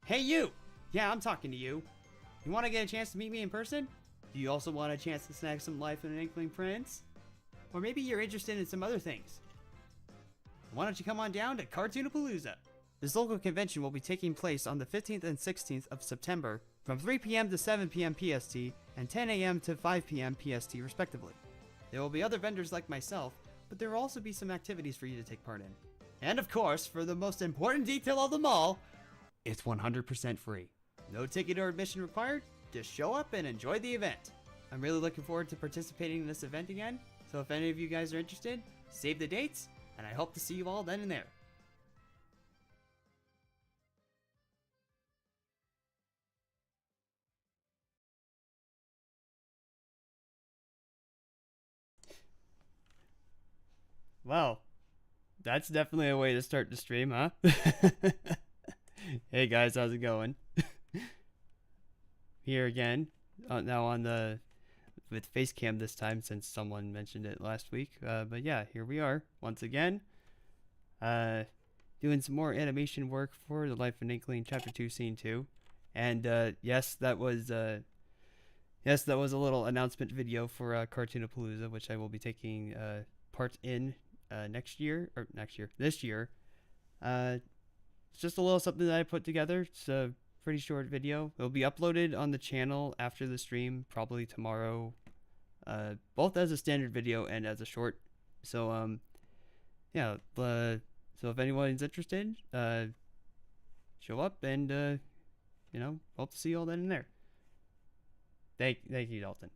Hey you! Yeah, I'm talking to you. You want to get a chance to meet me in person? Do you also want a chance to snag some life in an Inkling friends? Or maybe you're interested in some other things. Why don't you come on down to Cartoonapalooza? This local convention will be taking place on the 15th and 16th of September from 3 p.m. to 7 p.m. PST and 10 a.m. to 5 p.m. PST respectively. There will be other vendors like myself, but there will also be some activities for you to take part in. And of course, for the most important detail of them all, it's 100% free. No ticket or admission required, just show up and enjoy the event. I'm really looking forward to participating in this event again, so if any of you guys are interested, save the dates, and I hope to see you all then and there. Well, that's definitely a way to start the stream, huh? Hey guys, how's it going? Here again, now on the with Facecam this time since someone mentioned it last week. But yeah, here we are once again, doing some more animation work for The Life of Inkling Chapter 2, Scene 2, and yes, that was a little announcement video for Cartoonapalooza, which I will be taking part in this year. It's just a little something that I put together. It's a pretty short video. It'll be uploaded on the channel after the stream, probably tomorrow, both as a standard video and as a short. So yeah, so if anyone's interested, show up and hope to see you all then and there. Thank you, Dalton.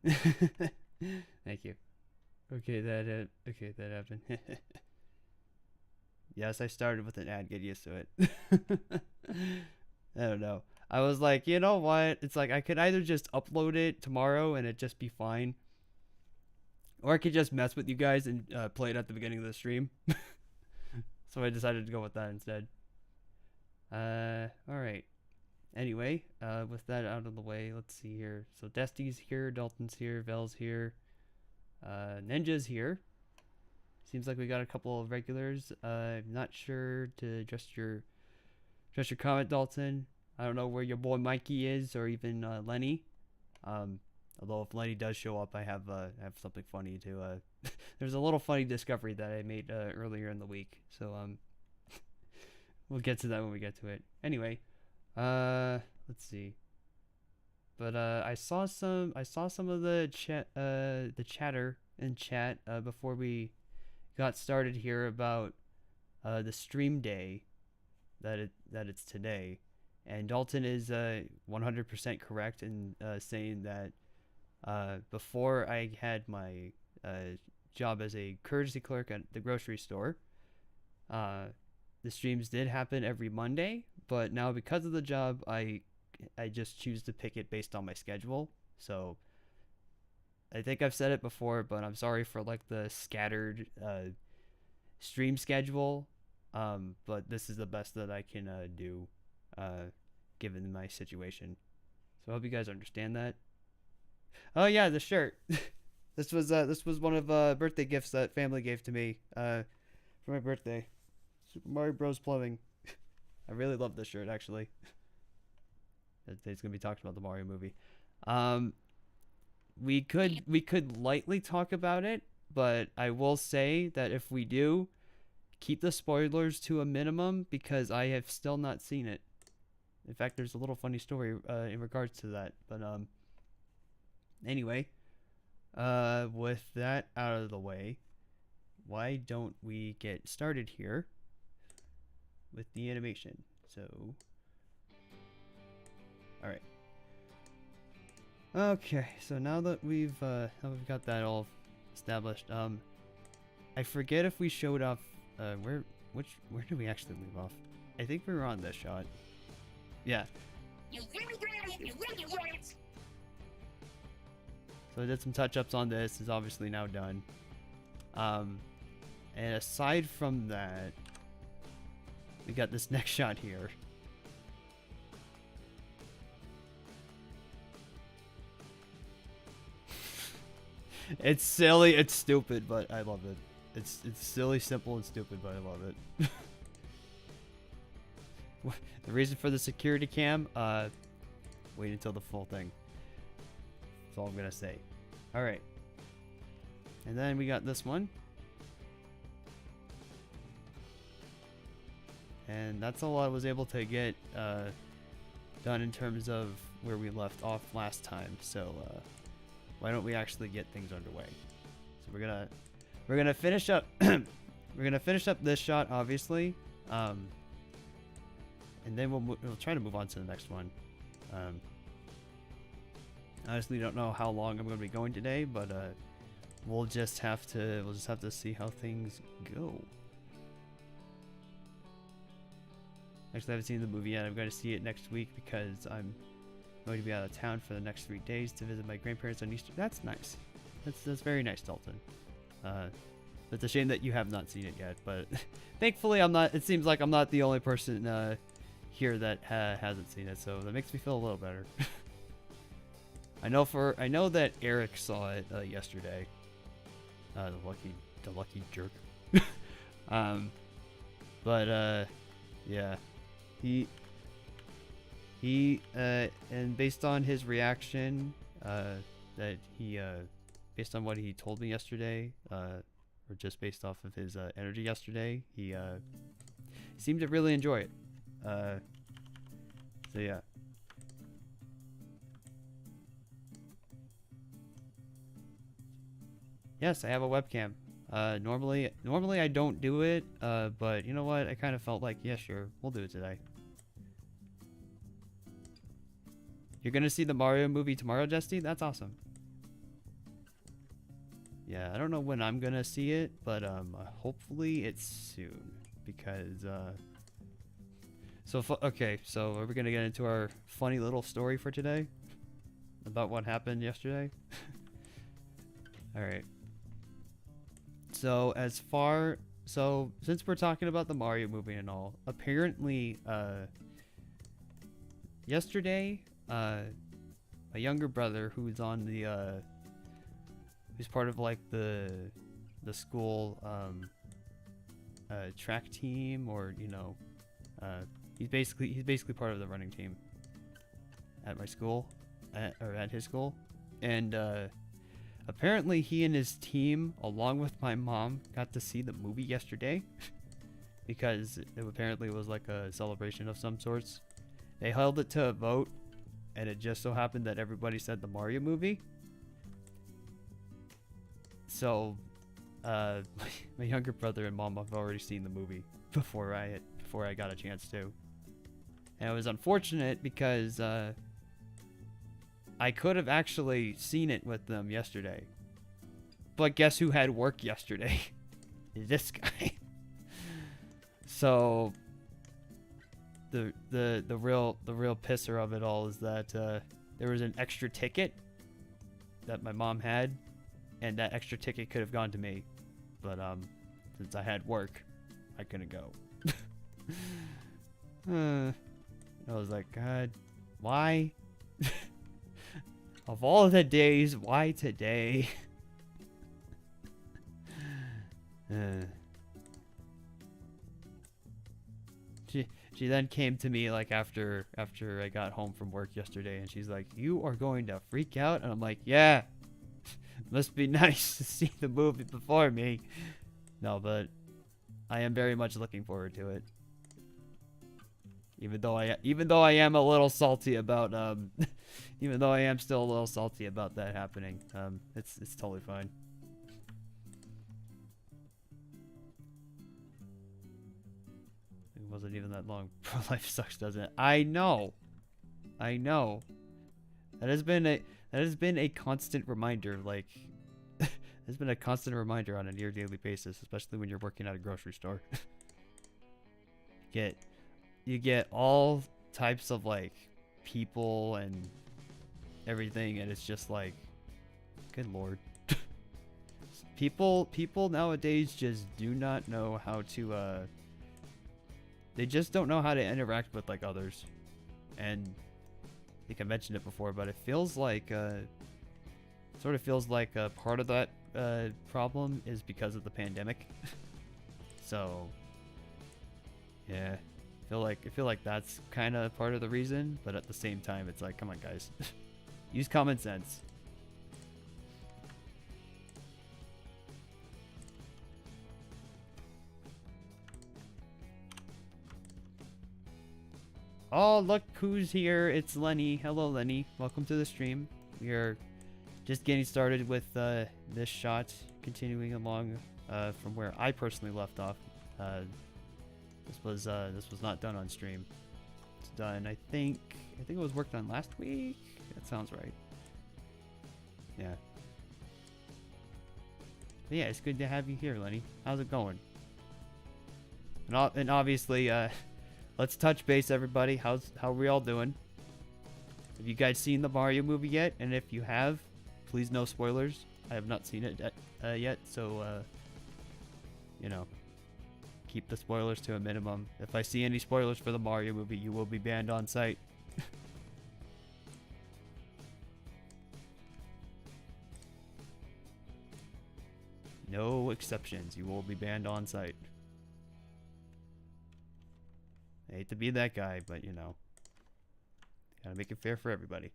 Thank you. Okay, that happened. Yes, I started with an ad. Get used to it. I don't know. I was like, you know what? It's like I could either just upload it tomorrow and it'd just be fine, or I could just mess with you guys and play it at the beginning of the stream. So I decided to go with that instead. Alright. Anyway, with that out of the way, let's see here. So Dusty's here, Dalton's here, Vel's here, Ninja's here. Seems like we got a couple of regulars. I'm not sure to address your comment, Dalton. I don't know where your boy Mikey is, or even Lenny. Although if Lenny does show up, I have something funny to. There's a little funny discovery that I made earlier in the week, so we'll get to that when we get to it. Anyway, let's see. But I saw some of the chatter in chat before we got started here about the stream day that it's today, and Dalton is 100% correct in saying that before I had my job as a courtesy clerk at the grocery store, the streams did happen every Monday, but now because of the job, I just choose to pick it based on my schedule. So I think I've said it before, but I'm sorry for like the scattered stream schedule. But this is the best that I can do, given my situation. So I hope you guys understand that. Oh yeah, the shirt. This was one of birthday gifts that family gave to me for my birthday. Super Mario Bros. Plumbing. I really love this shirt actually. It's gonna be talking about the Mario movie. We could lightly talk about it, but I will say that if we do, keep the spoilers to a minimum because I have still not seen it. In fact, there's a little funny story in regards to that. But anyway, with that out of the way, why don't we get started here with the animation? So, all right. Okay, so now that we've got that all established, I forget if we showed off where did we actually leave off? I think we were on this shot. Yeah. So I did some touch-ups on this. It's obviously now done. And aside from that, we got this next shot here. It's silly, it's stupid, but I love it. It's silly, simple, and stupid, but I love it. the reason for the security cam, wait until the full thing. That's all I'm gonna say. Alright. And then we got this one. And that's all I was able to get done in terms of where we left off last time. So why don't we actually get things underway? So we're gonna finish up we're gonna finish up this shot, obviously, and then we'll try to move on to the next one. Honestly, don't know how long I'm gonna be going today, but we'll just have to see how things go. Actually, I haven't seen the movie yet. I'm going to see it next week because I'm going to be out of town for the next 3 days to visit my grandparents on Easter. That's nice. That's very nice, Dalton. It's a shame that you have not seen it yet, but thankfully I'm not. It seems like I'm not the only person here that hasn't seen it, so that makes me feel a little better. I know that Eric saw it yesterday. The lucky jerk. But yeah. He and based on his reaction, based on what he told me yesterday, or just based off of his energy yesterday, he seemed to really enjoy it. So yeah. Yes, I have a webcam. Normally I don't do it, but you know what? I kind of felt like, yeah, sure, we'll do it today. You're gonna see the Mario movie tomorrow, Dusty? That's awesome. Yeah, I don't know when I'm gonna see it, but hopefully it's soon, because okay, so are we gonna get into our funny little story for today about what happened yesterday? All right. So since we're talking about the Mario movie and all, apparently yesterday my younger brother, who's on the who's part of like the school track team, or you know, he's basically part of the running team at my school, or at his school, and apparently he and his team, along with my mom, got to see the movie yesterday because it apparently was like a celebration of some sorts. They held it to a vote, and it just so happened that everybody said the Mario movie. So my younger brother and mom have already seen the movie before I got a chance to. And it was unfortunate because I could have actually seen it with them yesterday. But guess who had work yesterday? This guy. So the real pisser of it all is that there was an extra ticket that my mom had, and that extra ticket could have gone to me. But since I had work, I couldn't go. I was like, God, why? Of all the days, why today? She then came to me like after I got home from work yesterday, and she's like, "You are going to freak out?" And I'm like, "Yeah, must be nice to see the movie before me." No, but I am very much looking forward to it. Even though I am a little salty about even though I am still a little salty about that happening. It's totally fine. It wasn't even that long. Pro-life sucks, doesn't it? I know. That has been a constant reminder, like has been a constant reminder on a near daily basis, especially when you're working at a grocery store. You get all types of like people and everything, and it's just like, good lord. people nowadays just do not know how to they just don't know how to interact with like others. And I think I mentioned it before, but it feels like sort of feels like part of that problem is because of the pandemic. So yeah, I feel like that's kind of part of the reason, but at the same time, it's like, come on, guys, use common sense. Oh, look who's here. It's Lenny. Hello, Lenny. Welcome to the stream. We are just getting started with this shot, continuing along from where I personally left off. This was not done on stream. It's done, I think it was worked on last week. That sounds right. Yeah. But yeah, it's good to have you here, Lenny. How's it going? And obviously, let's touch base, everybody. How are we all doing? Have you guys seen the Mario movie yet? And if you have, please no spoilers. I have not seen it yet, so you know, keep the spoilers to a minimum. If I see any spoilers for the Mario movie, you will be banned on site. No exceptions. You will be banned on site. I hate to be that guy, but you know, gotta make it fair for everybody.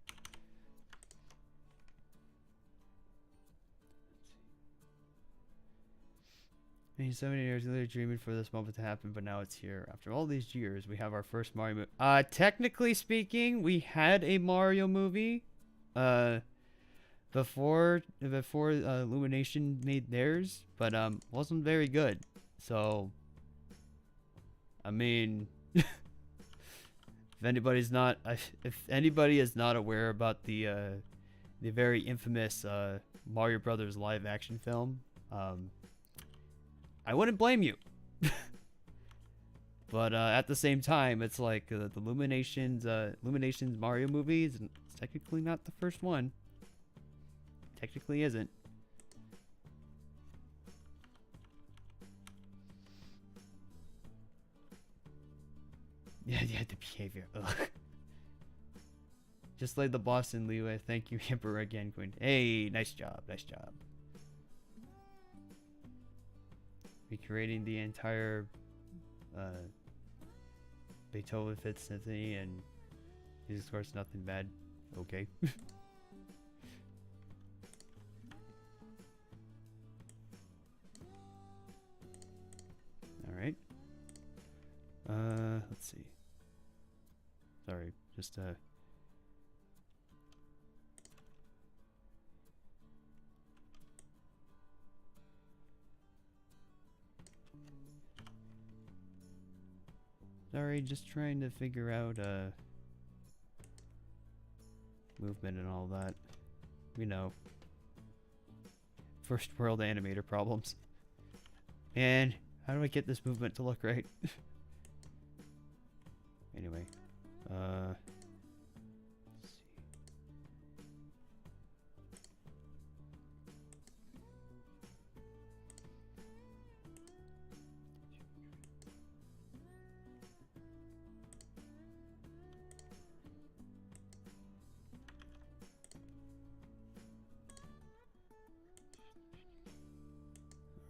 70 years later, dreaming for this moment to happen, but now it's here. After all these years, we have our first Mario movie. Technically speaking, we had a Mario movie, before Illumination made theirs, but wasn't very good. So, I mean, if anybody is not aware about the very infamous Mario Brothers live action film, I wouldn't blame you. But at the same time, it's like the Illumination's Mario movie is technically not the first one. Technically isn't. Yeah, the behavior. Ugh. Just like the boss in Leeway. Thank you, Emperor again, Queen. Hey, nice job, nice job. Recreating the entire Beethoven Fifth Symphony and music scores, nothing bad. Okay. Alright. Let's see. Sorry, just sorry, just trying to figure out movement and all that. We know. First world animator problems. And how do I get this movement to look right? Anyway, let's see.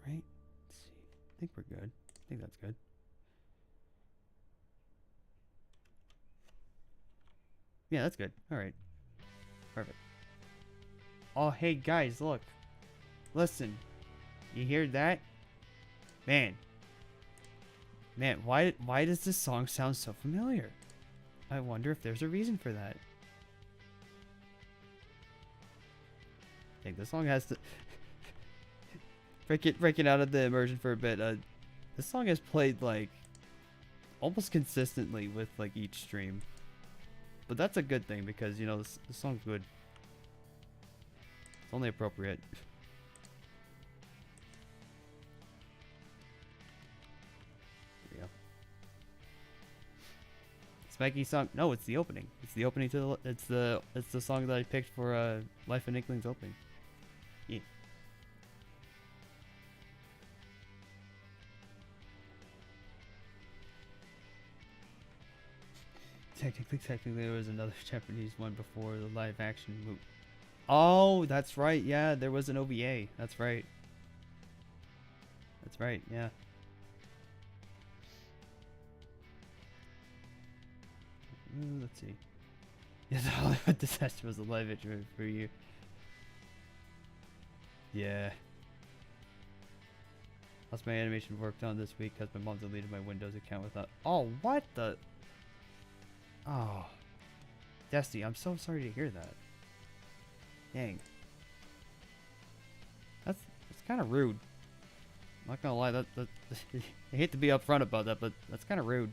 All right, let's see. I think we're good. I think that's good. Yeah, that's good. Alright. Perfect. Oh, hey, guys, look. Listen. You hear that? Man. Man, why does this song sound so familiar? I wonder if there's a reason for that. I think this song has to... break it out of the immersion for a bit. This song has played, like, almost consistently with, like, each stream. But that's a good thing because, you know, this song's good. It's only appropriate. There we go. Spiky song. No, it's the opening. It's the opening to the it's the song that I picked for Life in Inkling's opening. Yeah. Technically, there was another Japanese one before the live action movie. Oh, that's right. Yeah, there was an OVA. That's right. That's right. Yeah. Let's see. Yeah, the Hollywood Disaster was a live intro for you. Yeah. Lost my animation worked on this week because my mom deleted my Windows account without. Oh, what the? Oh. Dusty, I'm so sorry to hear that. Dang. That's kind of rude. I'm not gonna lie, that I hate to be upfront about that, but that's kind of rude.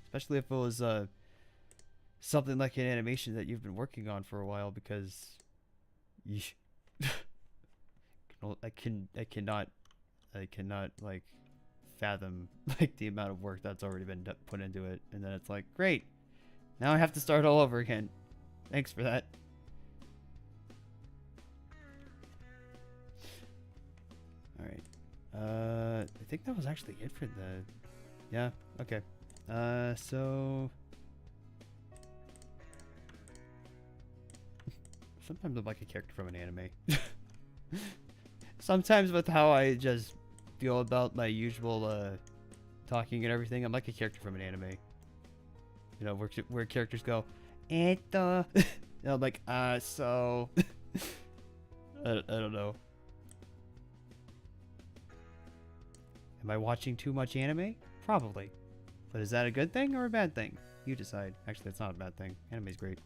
Especially if it was something like an animation that you've been working on for a while, because you I cannot like fathom like the amount of work that's already been put into it, and then it's like, great, now I have to start all over again. Thanks for that. All right. I think that was actually it for the. Yeah. Okay. So. Sometimes I'm like a character from an anime. Sometimes with how I just feel about my usual talking and everything, I'm like a character from an anime. You know, where characters go, and I'm like, so. I don't know. Am I watching too much anime? Probably. But is that a good thing or a bad thing? You decide. Actually, it's not a bad thing. Anime's great.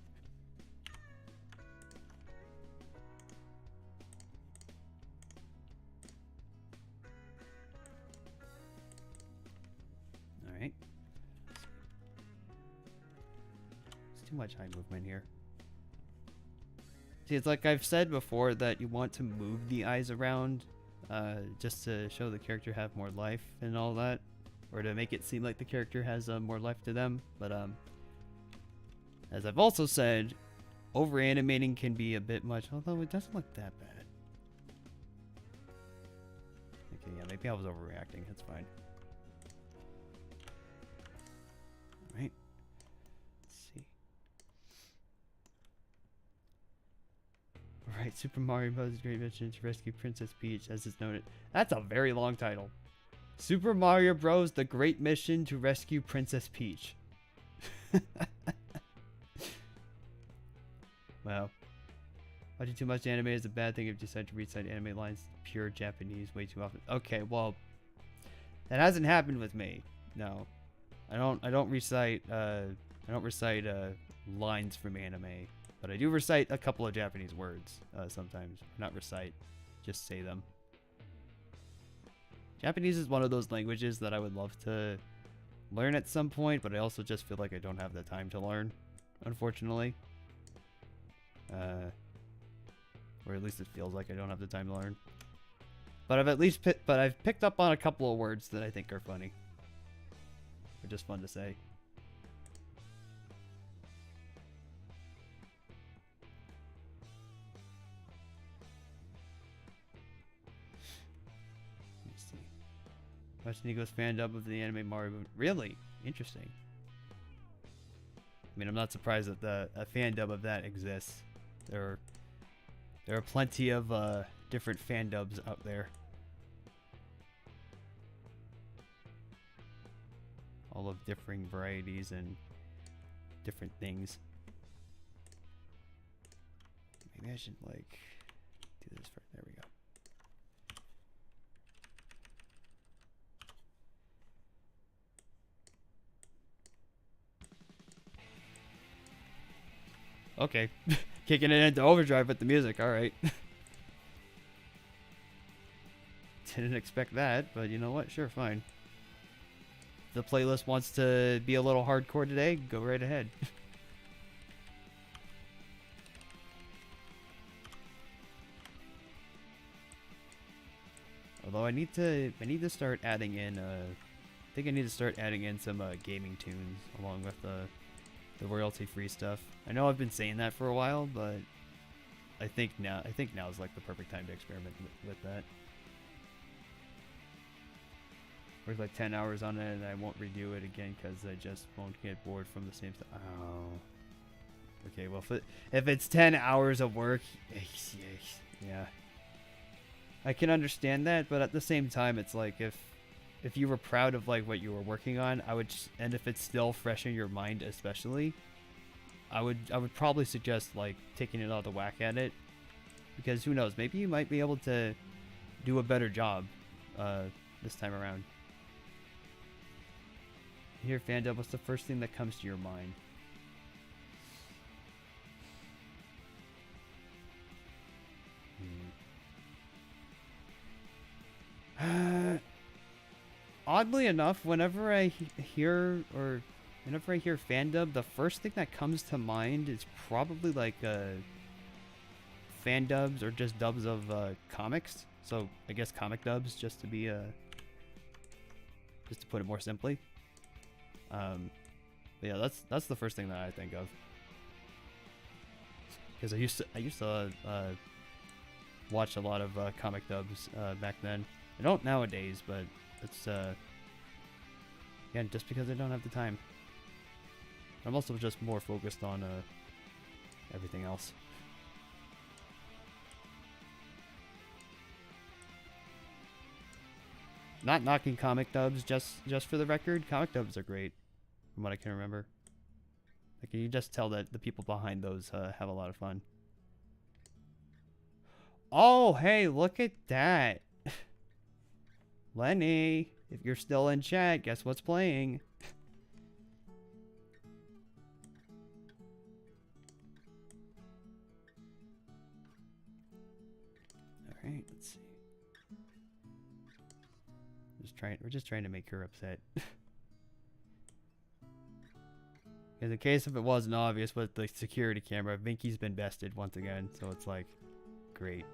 Alright. It's too much eye movement here. See, it's like I've said before that you want to move the eyes around just to show the character have more life and all that, or to make it seem like the character has more life to them. But as I've also said, over animating can be a bit much, although it doesn't look that bad. Okay, yeah, maybe I was overreacting. That's fine. All right. Let's see. Alright, Super Mario Bros. Great Mission to Rescue Princess Peach, as is noted. That's a very long title. Super Mario Bros. The Great Mission to Rescue Princess Peach. Wow. Watching too much anime is a bad thing if you decide to recite anime lines pure Japanese way too often. Okay, well, that hasn't happened with me. No. I don't recite lines from anime. But I do recite a couple of Japanese words sometimes. Not recite, just say them. Japanese is one of those languages that I would love to learn at some point, but I also just feel like I don't have the time to learn, unfortunately. Or at least it feels like I don't have the time to learn. But I've picked up on a couple of words that I think are funny. They're just fun to say. Watch Nico's fan dub of the anime Mario movie. Really? Interesting. I mean, I'm not surprised that a fan dub of that exists. There are plenty of different fan dubs out there. All of differing varieties and different things. Maybe I should like do this first. There we go. Okay. Kicking it into overdrive with the music, alright. Didn't expect that, but you know what? Sure, fine. If the playlist wants to be a little hardcore today, go right ahead. Although I need to start adding in I think I need to start adding in some gaming tunes along with the royalty-free stuff. I know I've been saying that for a while, but I think now is like the perfect time to experiment with that. Work like 10 hours on it, and I won't redo it again because I just won't get bored from the same stuff. Oh. Okay, well, if it's 10 hours of work, yeah. I can understand that, but at the same time, it's like if if you were proud of like what you were working on, and if it's still fresh in your mind, especially, I would probably suggest like taking another whack at it, because who knows, maybe you might be able to do a better job this time around. Here, Fandub, what's the first thing that comes to your mind? Oddly enough, whenever I hear Fandub, the first thing that comes to mind is probably like fan dubs or just dubs of comics. So I guess comic dubs, just to put it more simply. But yeah, that's the first thing that I think of. Because I used to watch a lot of comic dubs back then. I don't nowadays, but it's again, just because I don't have the time. I'm also just more focused on everything else. Not knocking comic dubs, just for the record. Comic dubs are great, from what I can remember. Like, you just tell that the people behind those have a lot of fun. Oh, hey, look at that. Lenny, if you're still in chat, guess what's playing? Alright, let's see. We're just trying to make her upset. In the case if it wasn't obvious with the security camera, Vinky's been bested once again, so it's like, great.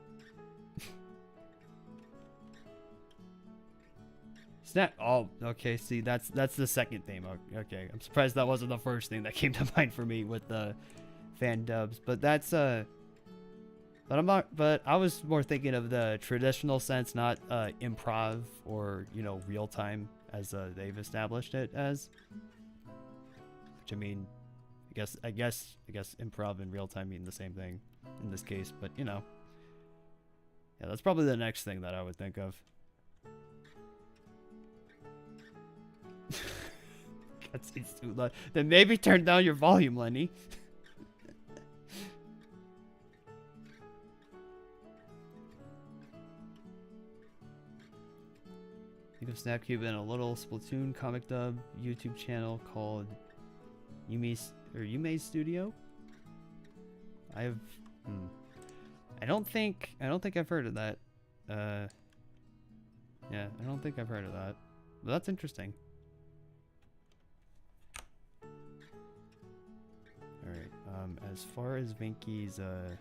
Snap. Oh, okay. See, that's the second theme. Okay, I'm surprised that wasn't the first thing that came to mind for me with the fan dubs. But that's But I'm not. But I was more thinking of the traditional sense, not improv or real time as they've established it as. Which I mean, I guess improv and real time mean the same thing in this case. But yeah, that's probably the next thing that I would think of. It's too loud. Then maybe turn down your volume, Lenny. Think of Snapcube in a little Splatoon comic dub YouTube channel called Yume's Studio. I don't think I've heard of that. Yeah, I don't think I've heard of that. But that's interesting. Alright, as far as Vinky's, as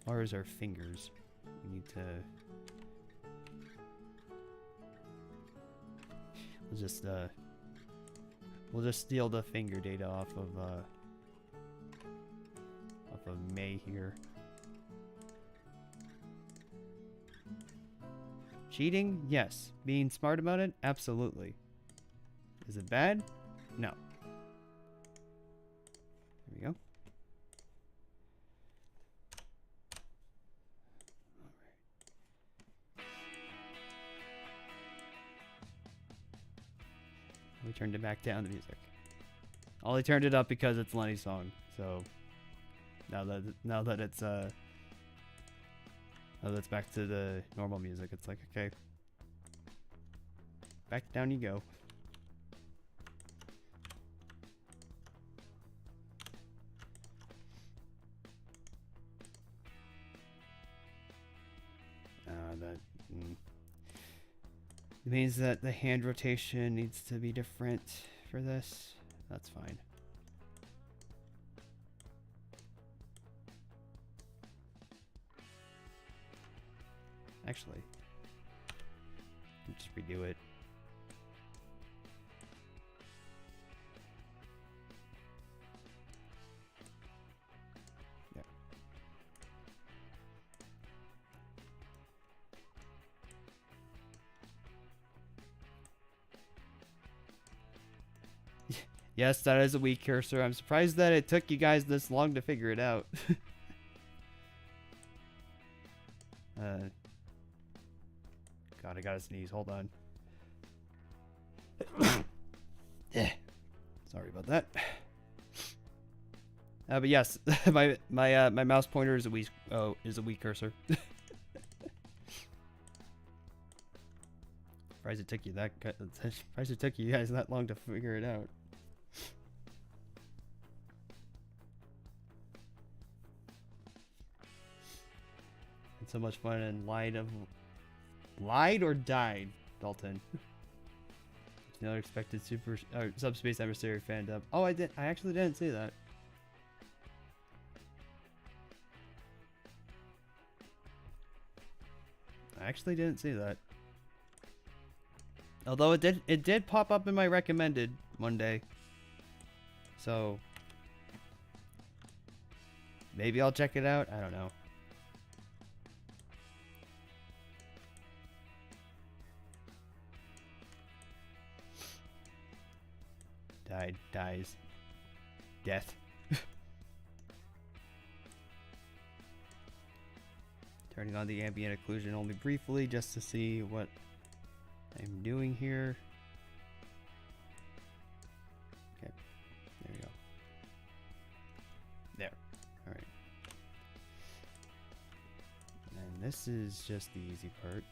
far as our fingers, we need to... We'll just steal the finger data off of May here. Cheating? Yes. Being smart about it? Absolutely. Is it bad? No. There we go. We turned it back down, the music. Ollie turned it up because it's Lenny's song. So now that it's back to the normal music, it's like, okay, back down you go. It means that the hand rotation needs to be different for this. That's fine. Actually, just redo it. Yeah. Yes, that is a weak cursor. I'm surprised that it took you guys this long to figure it out. God, God, I gotta sneeze. Hold on. Sorry about that. But yes, my mouse pointer is a Wii cursor. Surprised it took you surprised it took you guys that long to figure it out. It's so much fun and lied or died, Dalton. The unexpected subspace adversary fandom. Oh, I actually didn't say that. I actually didn't say that. Although it did pop up in my recommended one day. So maybe I'll check it out. I don't know. Dies. Death. Turning on the ambient occlusion only briefly just to see what I'm doing here. Okay, there we go. There. Alright. And this is just the easy part.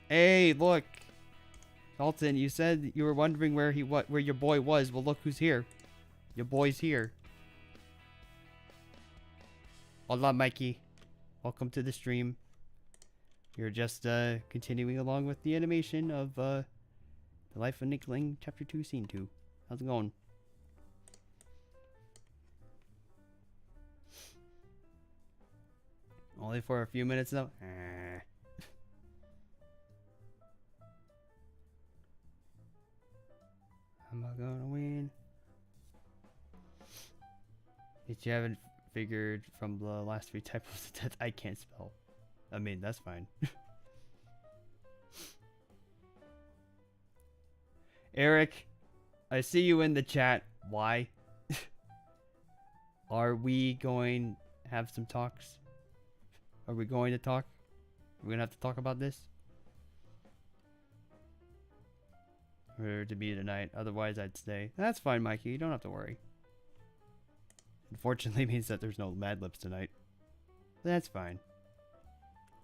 Hey, look, Dalton. You said you were wondering where your boy was. Well, look who's here. Your boy's here. Hola, Mikey. Welcome to the stream. You're just continuing along with the animation of The Life of Inkling, Chapter 2, Scene 2. How's it going? Only for a few minutes though. Am I gonna win? If you haven't figured from the last 3 typos that I can't spell. I mean, that's fine. Eric, I see you in the chat. Why? Are we going to have some talks? Are we going to talk? We're going to have to talk about this? Or to be tonight. Otherwise, I'd stay. That's fine, Mikey. You don't have to worry. Unfortunately, means that there's no Mad Libs tonight. That's fine.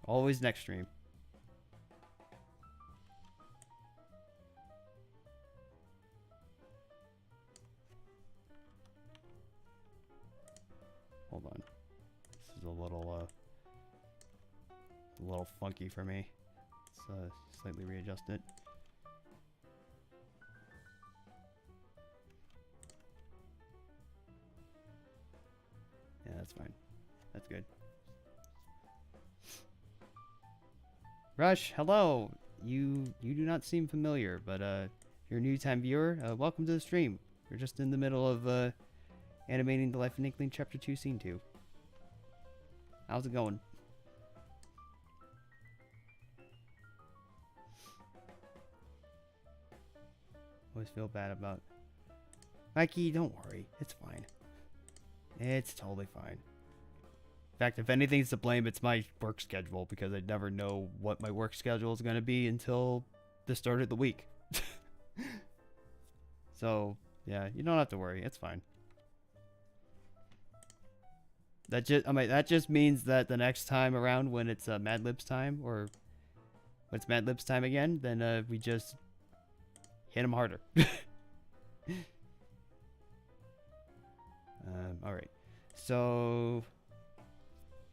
Always next stream. Hold on. This is a little funky for me. Let's slightly readjust it. Yeah, that's fine. That's good. Rush, hello. You do not seem familiar, but you're a new time viewer. Welcome to the stream. We're just in the middle of animating The Life of Inkling Chapter 2, Scene 2. How's it going? Always feel bad about... Mikey, don't worry. It's fine. It's totally fine. In fact, if anything's to blame, it's my work schedule, because I never know what my work schedule is going to be until the start of the week. So, yeah, you don't have to worry. It's fine. That just means that the next time around when it's Mad Libs time, or when it's Mad Libs time again, then we just hit him harder. Alright. So,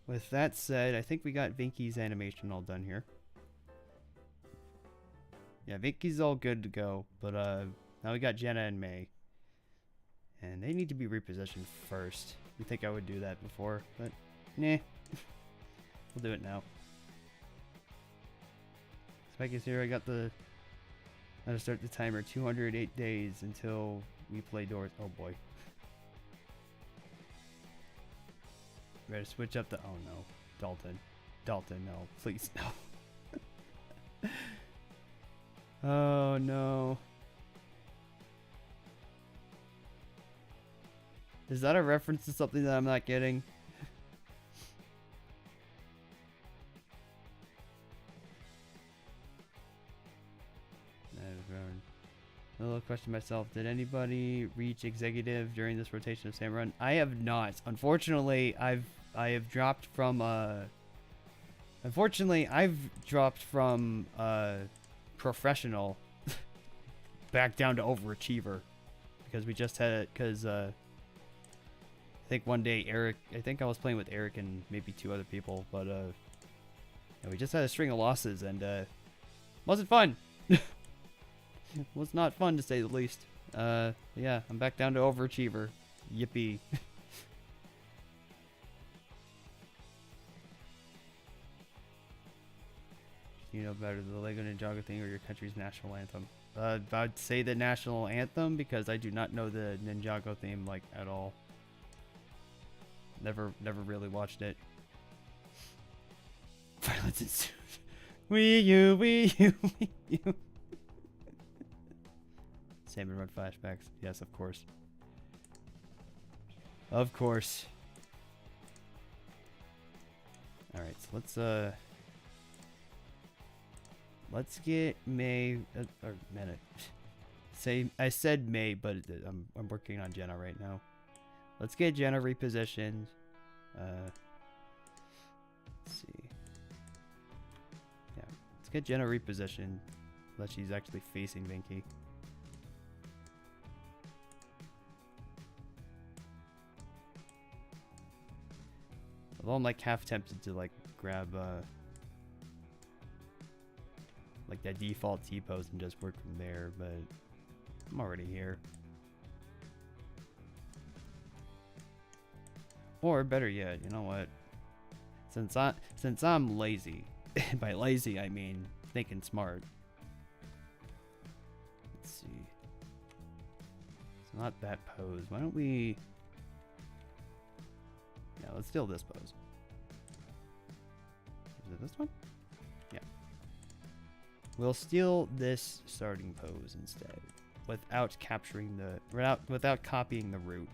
with that said, I think we got Vinky's animation all done here. Yeah, Vinky's all good to go, but now we got Jenna and May. And they need to be repositioned first. You'd think I would do that before, but nah. We'll do it now. Spike is here. I got the... I'm gonna start the timer. 208 days until we play Doors. Oh boy. Ready to switch up the... Oh no. Dalton. Dalton, no. Please, no. Oh, no. Is that a reference to something that I'm not getting? A little question myself. Did anybody reach executive during this rotation of Sam Run? I have not. Unfortunately, I have dropped from professional back down to overachiever because we just had it I think one day I think I was playing with Eric and maybe 2 other people, but yeah, we just had a string of losses and wasn't fun. It was not fun to say the least. Yeah, I'm back down to overachiever. Yippee. You know better, the Lego Ninjago thing or your country's national anthem? I'd say the national anthem because I do not know the Ninjago theme like at all. Never really watched it. Violence ensued. Wii U, Wii U, Wii U. Salmon Run flashbacks. Yes, of course. Of course. Alright, so let's get May or minute. I said May, but I'm working on Jenna right now. Let's get Jenna repositioned. Let's see. Yeah, let's get Jenna repositioned. Unless she's actually facing Vinky. Although I'm like half tempted to like grab like that default T-pose and just work from there, but I'm already here. Or better yet, you know what? Since I'm lazy, by lazy I mean thinking smart. Let's see. It's not that pose. Why don't we? Yeah, let's steal this pose. Is it this one? Yeah. We'll steal this starting pose instead, without capturing the without copying the route.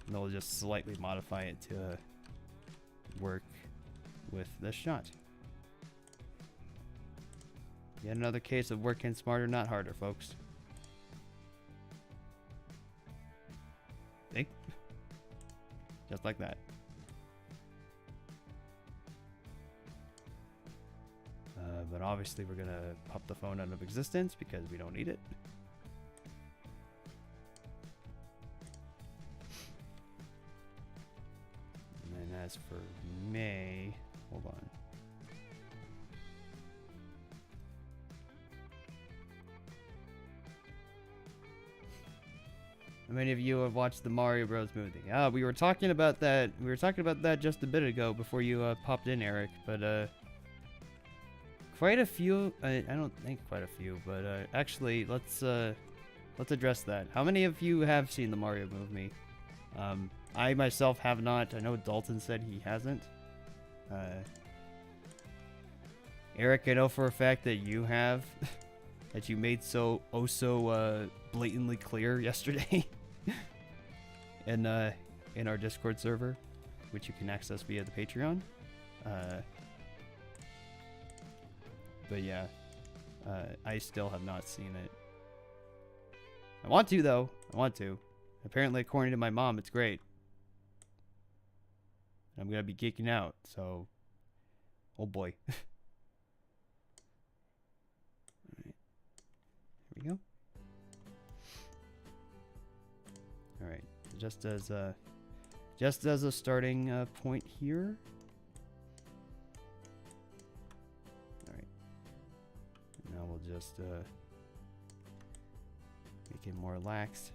And we'll just slightly modify it to work with this shot. Yet another case of working smarter, not harder, folks. See? Just like that. But obviously we're gonna pop the phone out of existence because we don't need it. And then as for May, hold on. How many of you have watched the Mario Bros. Movie? We were talking about that. We were talking about that just a bit ago before you popped in, Eric. But quite a few. I don't think quite a few, but actually, let's address that. How many of you have seen the Mario movie? I myself have not. I know Dalton said he hasn't. Eric, I know for a fact that you have. That you made so blatantly clear yesterday in our Discord server, which you can access via the Patreon. But yeah, I still have not seen it. I want to though. I want to. Apparently, according to my mom, it's great. I'm gonna be geeking out. So, oh boy. Here we go. All right, just as a starting point here. All right. Now we'll just make it more relaxed.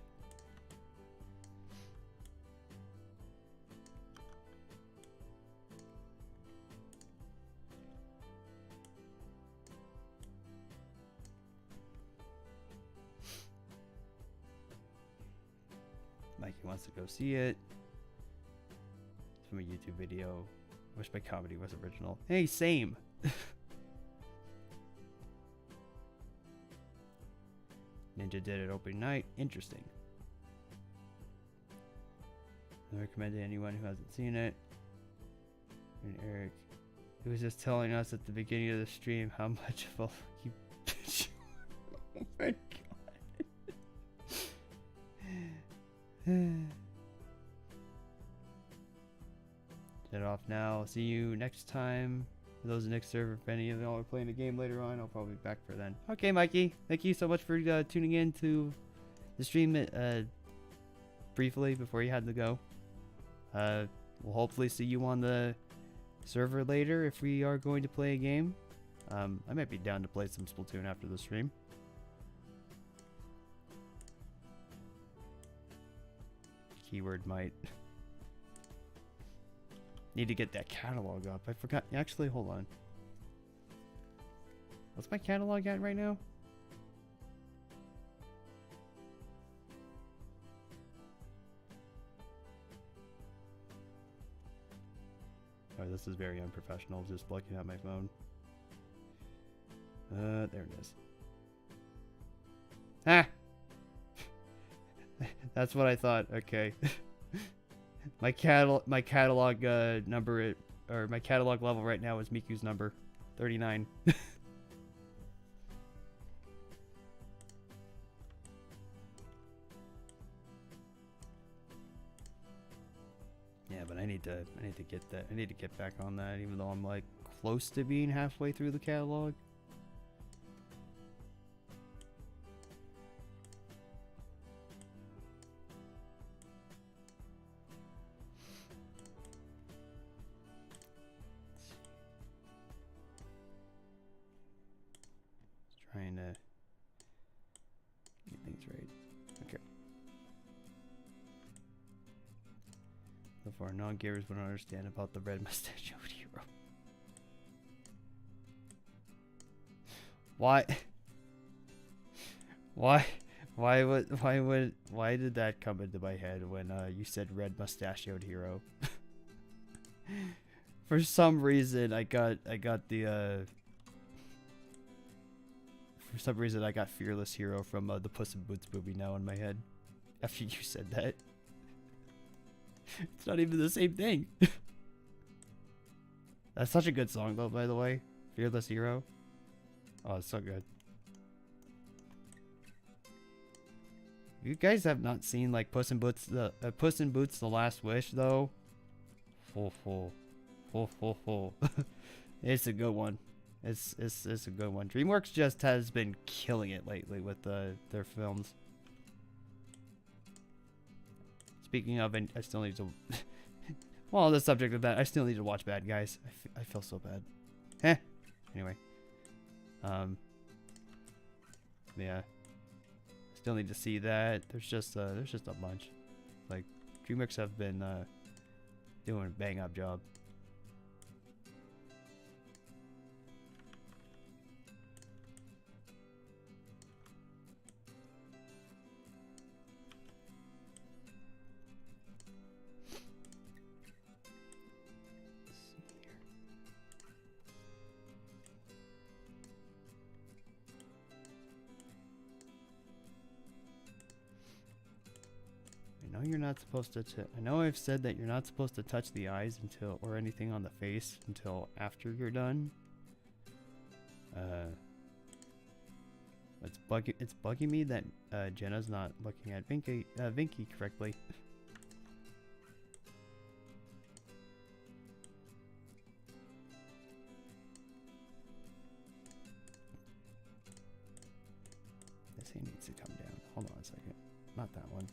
Mikey wants to go see it. It's from a YouTube video. I wish my comedy was original. Hey, same. Ninja did it opening night. Interesting. I recommend it to anyone who hasn't seen it. And Eric, he was just telling us at the beginning of the stream how much of a lucky bitch. Oh my god. Get off now. See you next time. For those next server, if any of y'all are playing the game later on, I'll probably be back for then. Okay, Mikey. Thank you so much for tuning in to the stream briefly before you had to go. We'll hopefully see you on the server later if we are going to play a game. I might be down to play some Splatoon after the stream. Keyword might. Need to get that catalog up. I forgot. Actually, hold on. What's my catalog at right now? Oh, this is very unprofessional. Just looking at my phone. There it is. Ah! That's what I thought. Okay. my catalog number, or my catalog level right now is Miku's number, 39. Yeah, but I need to get that. I need to get back on that, even though I'm like close to being halfway through the catalog. Trying to get things right. Okay. So far, non-gamers wouldn't understand about the red mustachioed hero. Why? Why did that come into my head when you said red mustachioed hero? For some reason, I got the For some reason, I got Fearless Hero from the Puss in Boots movie now in my head. After you said that. It's not even the same thing. That's such a good song, though, by the way. Fearless Hero. Oh, it's so good. You guys have not seen, like, Puss in Boots, The Last Wish, though? Full. It's a good one. It's a good one. DreamWorks just has been killing it lately with their films. Speaking of, I still need to. Well, on the subject of that, I still need to watch Bad Guys. I feel so bad. Anyway. Yeah. Still need to see that. There's just a bunch. Like, DreamWorks have been doing a bang up job. You're not supposed to I know I've said that you're not supposed to touch the eyes until, or anything on the face until after you're done. It's bugging me that Jenna's not looking at Vinky correctly. This thing needs to come down. Hold on a second. Not that one.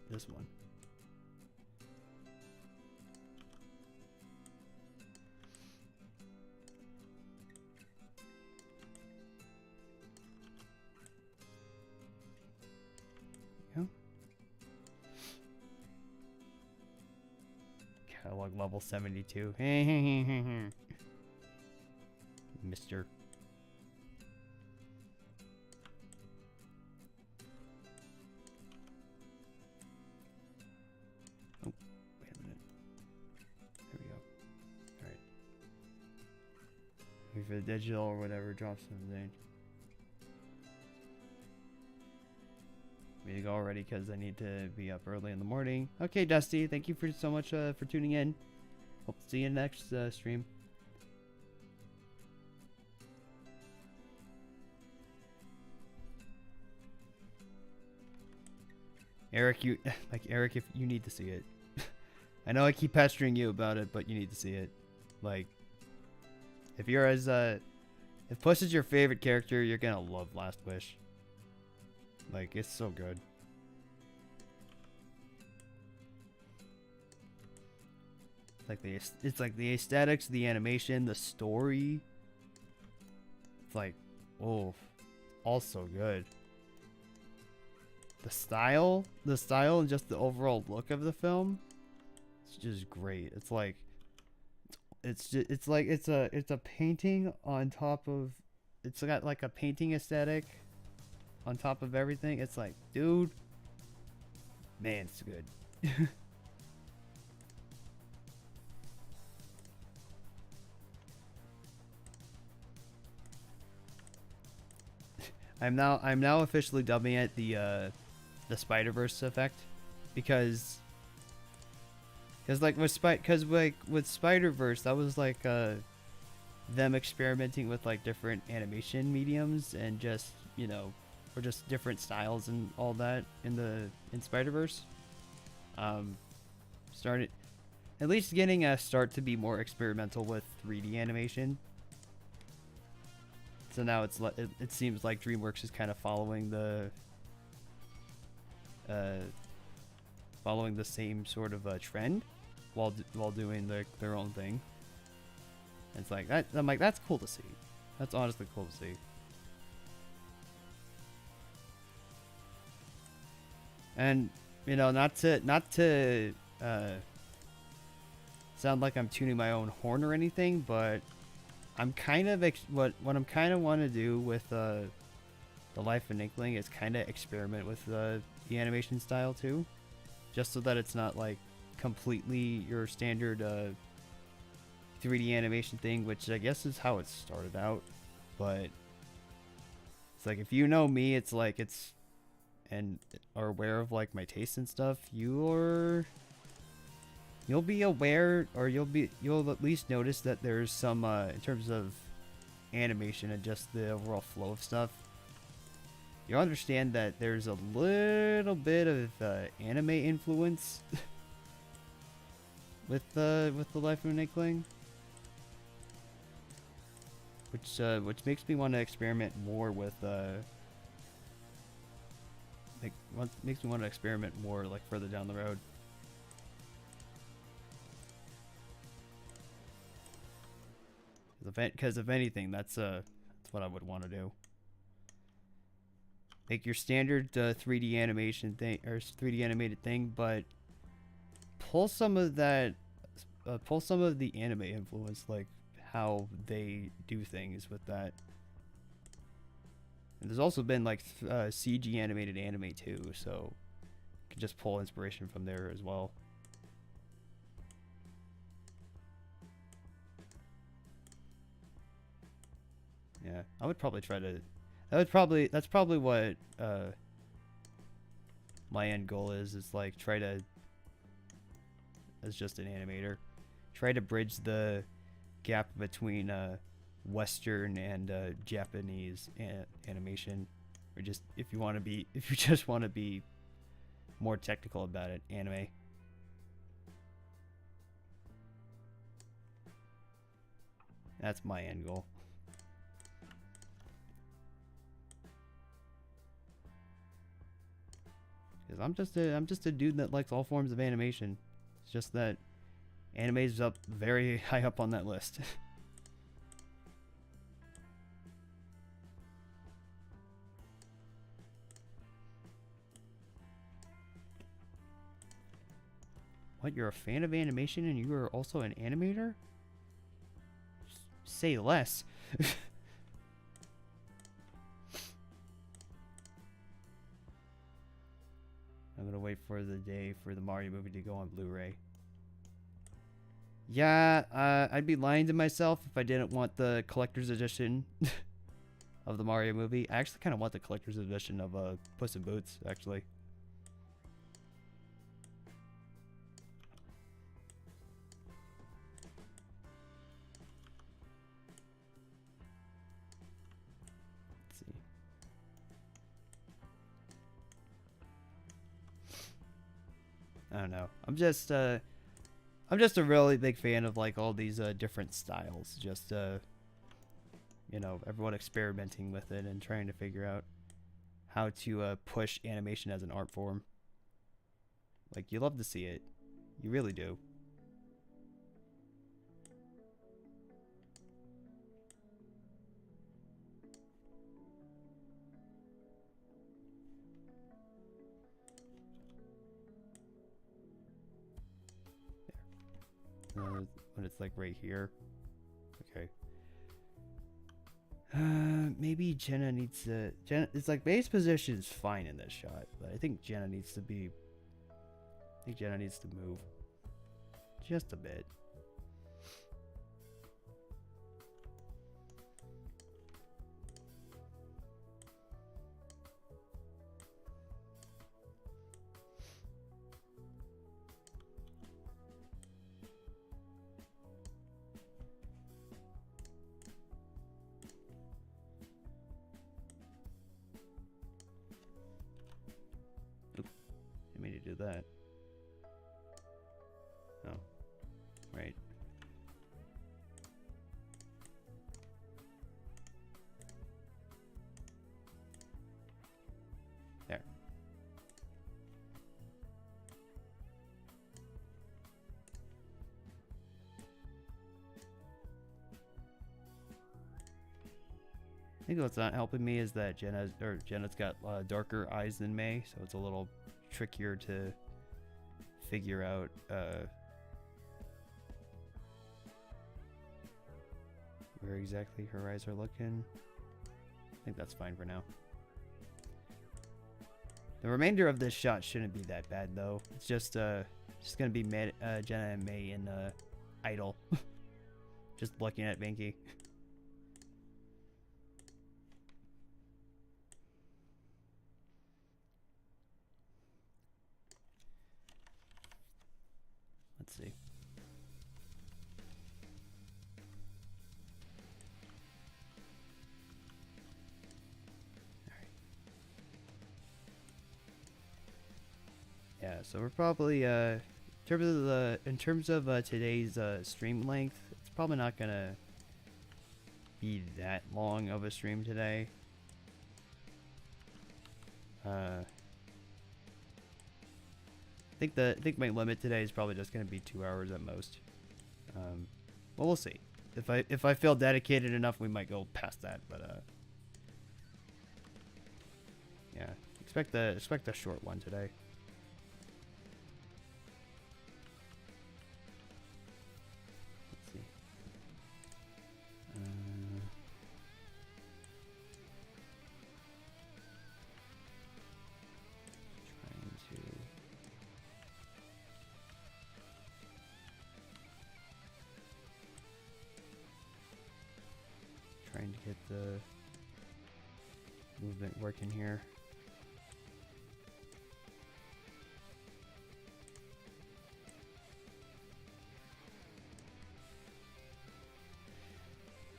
This one. There you go. Catalog level 72. Mister. for the digital or whatever drops something. I'm gonna go already because I need to be up early in the morning. Okay, Dusty, thank you for so much for tuning in. Hope to see you next stream. Eric, Eric, if you need to see it. I know I keep pestering you about it, but you need to see it. Like, if you're as if Puss is your favorite character, you're gonna love Last Wish. Like, it's so good. It's like the aesthetics, the animation, the story. It's like, oh, all so good. The style and just the overall look of the film, it's just great. It's like, it's a painting on top of, it's got like a painting aesthetic on top of everything. It's like, dude, man, it's good. I'm now officially dubbing it the Spider-Verse effect, because like with Spider-Verse, that was like them experimenting with like different animation mediums and just, you know, or just different styles and all that in Spider-Verse. Started at least getting a start to be more experimental with 3D animation. So now it seems like DreamWorks is kind of following the same sort of trend while doing their own thing. It's like that. I'm like, that's cool to see. That's honestly cool to see. And you know, not to sound like I'm tuning my own horn or anything, but I'm kind of what I'm kind of want to do with the Life of Inkling is kind of experiment with the animation style too, just so that it's not like completely your standard 3D animation thing, which I guess is how it started out. But it's like, if you know me, it's like and are aware of like my tastes and stuff, you'll be aware, or you'll at least notice that there's some in terms of animation and just the overall flow of stuff. You'll understand that there's a little bit of anime influence with the Life of an Inkling, which makes me want to experiment more with makes me want to experiment more like further down the road. Because if anything, that's what I would want to do. Make your standard 3D animation thing, or 3D animated thing, but pull some of that, pull some of the anime influence, like how they do things with that. And there's also been like CG animated anime too, so you can just pull inspiration from there as well. Yeah, I would probably try to. That's probably what my end goal is like, try to, as just an animator, try to bridge the gap between Western and Japanese animation, or just if you just want to be more technical about it, anime. That's my end goal. Because I'm just a dude that likes all forms of animation. It's just that anime is up very high up on that list. What, you're a fan of animation and you are also an animator? Say less. I'm gonna wait for the day for the Mario movie to go on Blu-ray. Yeah, I'd be lying to myself if I didn't want the collector's edition of the Mario movie. I actually kind of want the collector's edition of Puss in Boots, actually. Let's see. I don't know. I'm just a really big fan of like all these different styles. Just you know, everyone experimenting with it and trying to figure out how to push animation as an art form. Like, you love to see it. You really do. When it's like right here. Okay. Maybe Jenna needs to. It's like base position is fine in this shot, but I think Jenna needs to be. I think Jenna needs to move just a bit. Oop, I mean to do that. Oh, right. There. I think what's not helping me is that Jenna's got darker eyes than May, so it's a little trickier to figure out where exactly her eyes are looking. I think that's fine for now. The remainder of this shot shouldn't be that bad though. It's just gonna be Jenna and May in idle, just looking at Binky. Let's see. Alright. Yeah, so we're probably in terms of today's stream length, it's probably not gonna be that long of a stream today. I think my limit today is probably just gonna be 2 hours at most. Well, we'll see. If I feel dedicated enough, we might go past that. But yeah, expect a short one today. Let's see. Trying to get the movement working here.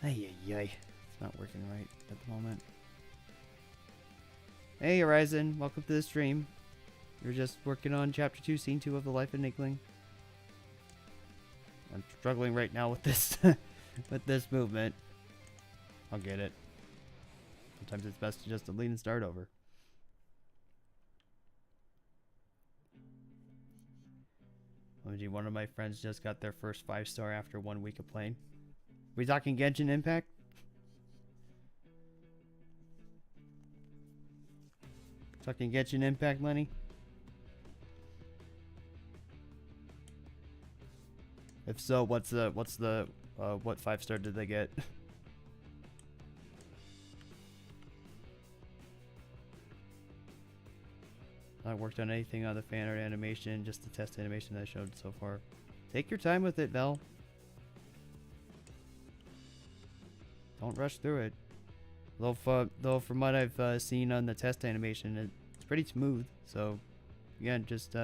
Ay, ay, ay. It's not working right at the moment. Hey, Horizon. Welcome to the stream. You're just working on Chapter 2, Scene 2 of The Life of Inkling. I'm struggling right now with this with this movement. I'll get it. Sometimes it's best to just delete and start over. OMG, one of my friends just got their first 5-star after 1 week of playing. We talking Genshin Impact? Talking Genshin Impact, Lenny? If so, what 5-star did they get? I worked on anything on the fan art animation, just the test animation I showed so far. Take your time with it, Vel. don't rush through it. Though from what I've seen on the test animation, it's pretty smooth. So, again, just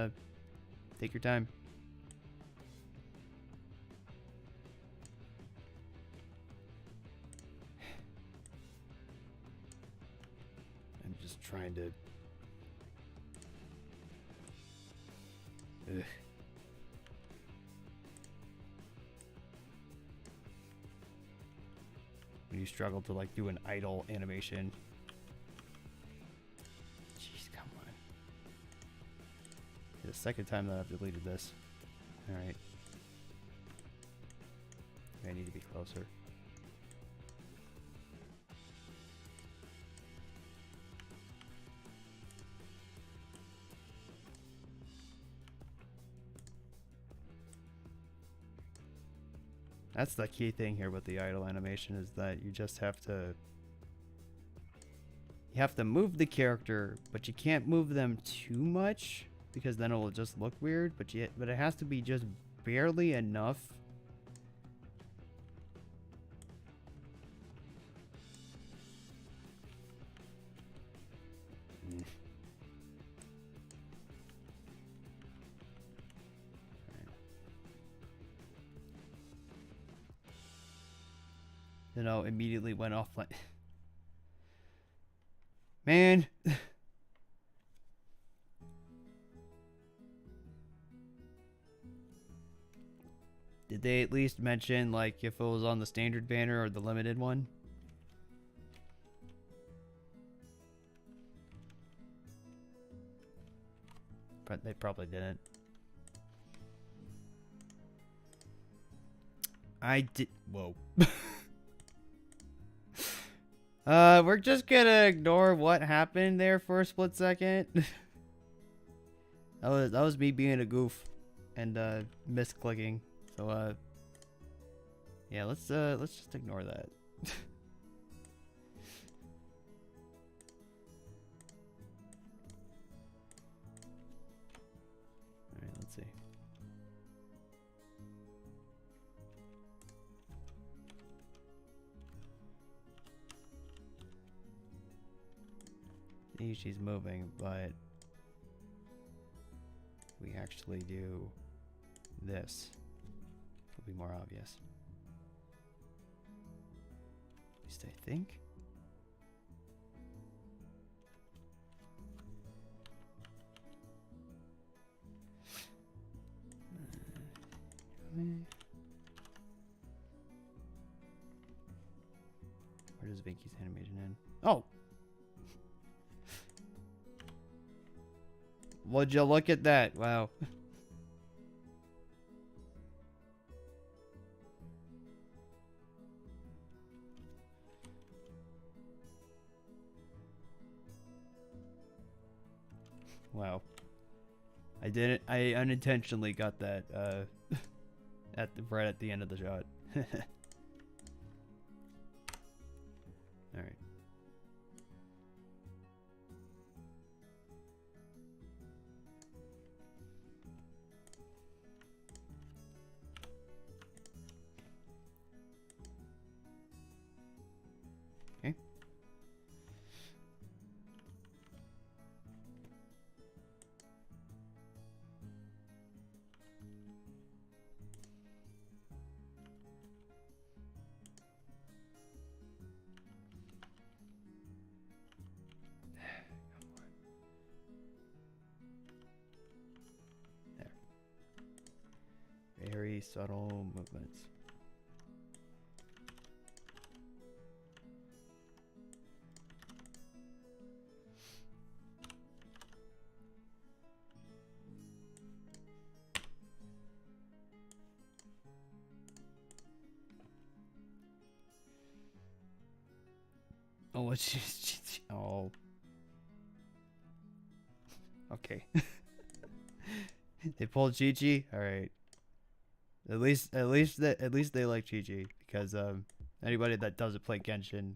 take your time. I'm just trying to... Ugh. When you struggle to like do an idle animation. Jeez, come on. The second time that I've deleted this. Alright. I need to be closer. That's the key thing here with the idle animation, is that you just have to... You have to move the character, but you can't move them too much, because then it will just look weird, but it has to be just barely enough. You know, immediately went offline. Man. Did they at least mention, like, if it was on the standard banner or the limited one? But they probably didn't. I did. Whoa. We're just gonna ignore what happened there for a split second. that was me being a goof and misclicking. So yeah, let's just ignore that. All right, let's see. She's moving, but we actually do this. It'll be more obvious. At least I think. Where does Vinky's animation end? Oh! Would you look at that? Wow. Wow. I unintentionally got that right at the end of the shot. All right. Okay. Very subtle movements. Oh, what's she, oh. Okay. They pulled Chi-Chi? Alright. At least they like Chi-Chi, because anybody that doesn't play Genshin,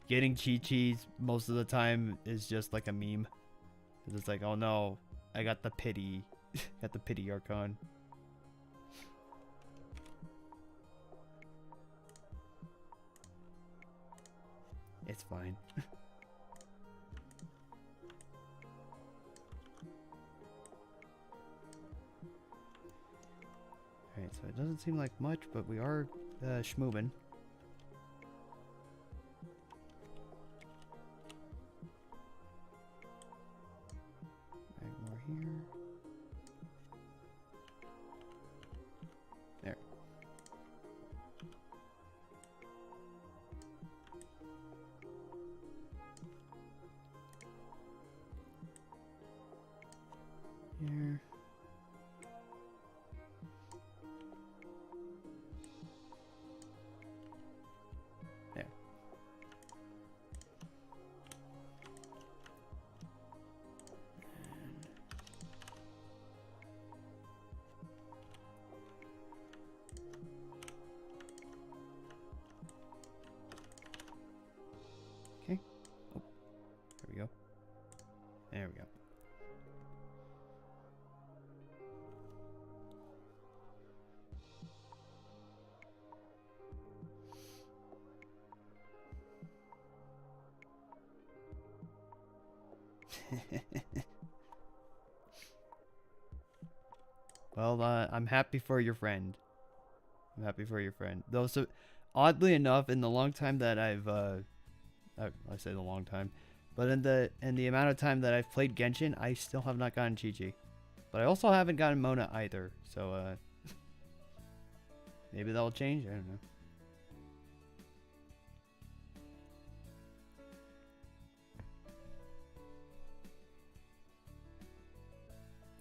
getting Chi-Chis most of the time is just like a meme. It's like, oh no, I got the pity, got the pity Archon. It's fine. Alright, so it doesn't seem like much, but we are schmoobin'. Add more here. There. Here. There. Okay. Oh, there we go. There we go. Well, I'm happy for your friend. I'm happy for your friend. Though, so oddly enough, in the long time that I say the long time, but in the amount of time that I've played Genshin, I still have not gotten Chi-Chi. But I also haven't gotten Mona either. So maybe that'll change. I don't know.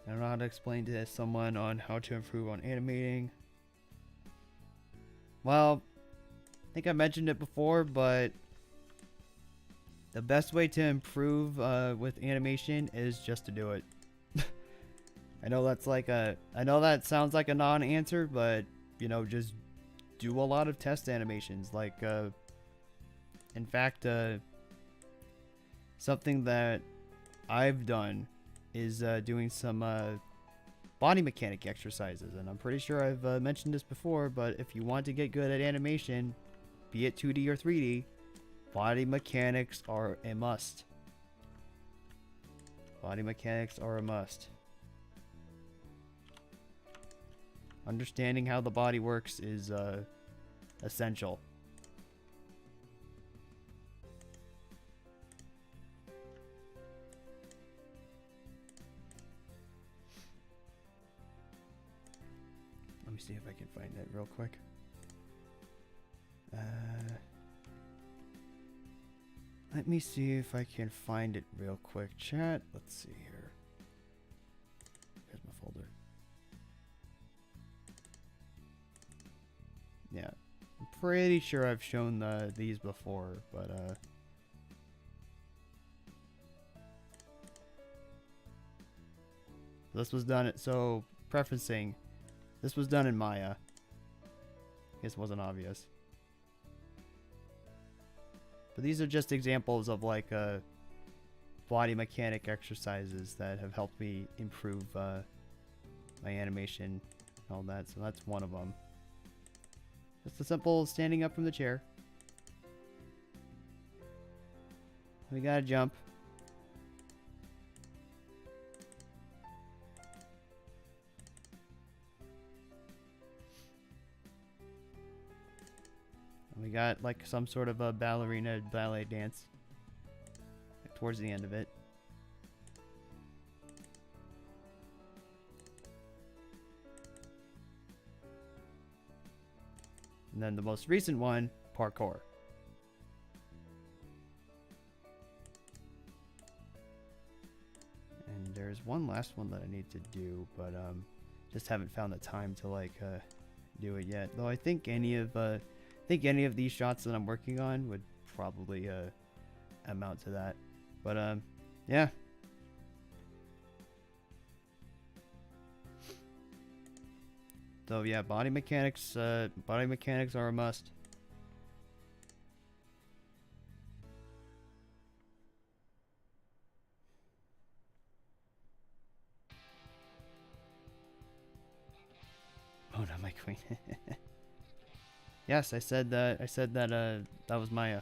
I don't know how to explain to someone on how to improve on animating. Well, I think I mentioned it before, but the best way to improve with animation is just to do it. I know that's like I know that sounds like a non-answer, but you know, just do a lot of test animations. Like, in fact, something that I've done is doing some body mechanic exercises, and I'm pretty sure I've mentioned this before, but if you want to get good at animation, be it 2D or 3D, body mechanics are a must. Body mechanics are a must. Understanding how the body works is essential. Let me see if I can find it real quick. Let me see if I can find it real quick, chat. Let's see here. Here's my folder. Yeah, I'm pretty sure I've shown these before, but this was done at, so preferencing, this was done in Maya. I guess it wasn't obvious. But these are just examples of like body mechanic exercises that have helped me improve my animation and all that. So that's one of them. Just a simple standing up from the chair. We gotta jump. We got like some sort of a ballerina ballet dance like, towards the end of it. And then the most recent one, parkour. And there's one last one that I need to do, but just haven't found the time to like do it yet. Though I think any of these shots that I'm working on would probably amount to that. But yeah. So yeah, body mechanics are a must. Oh, not my queen. Yes, I said that. That was Maya.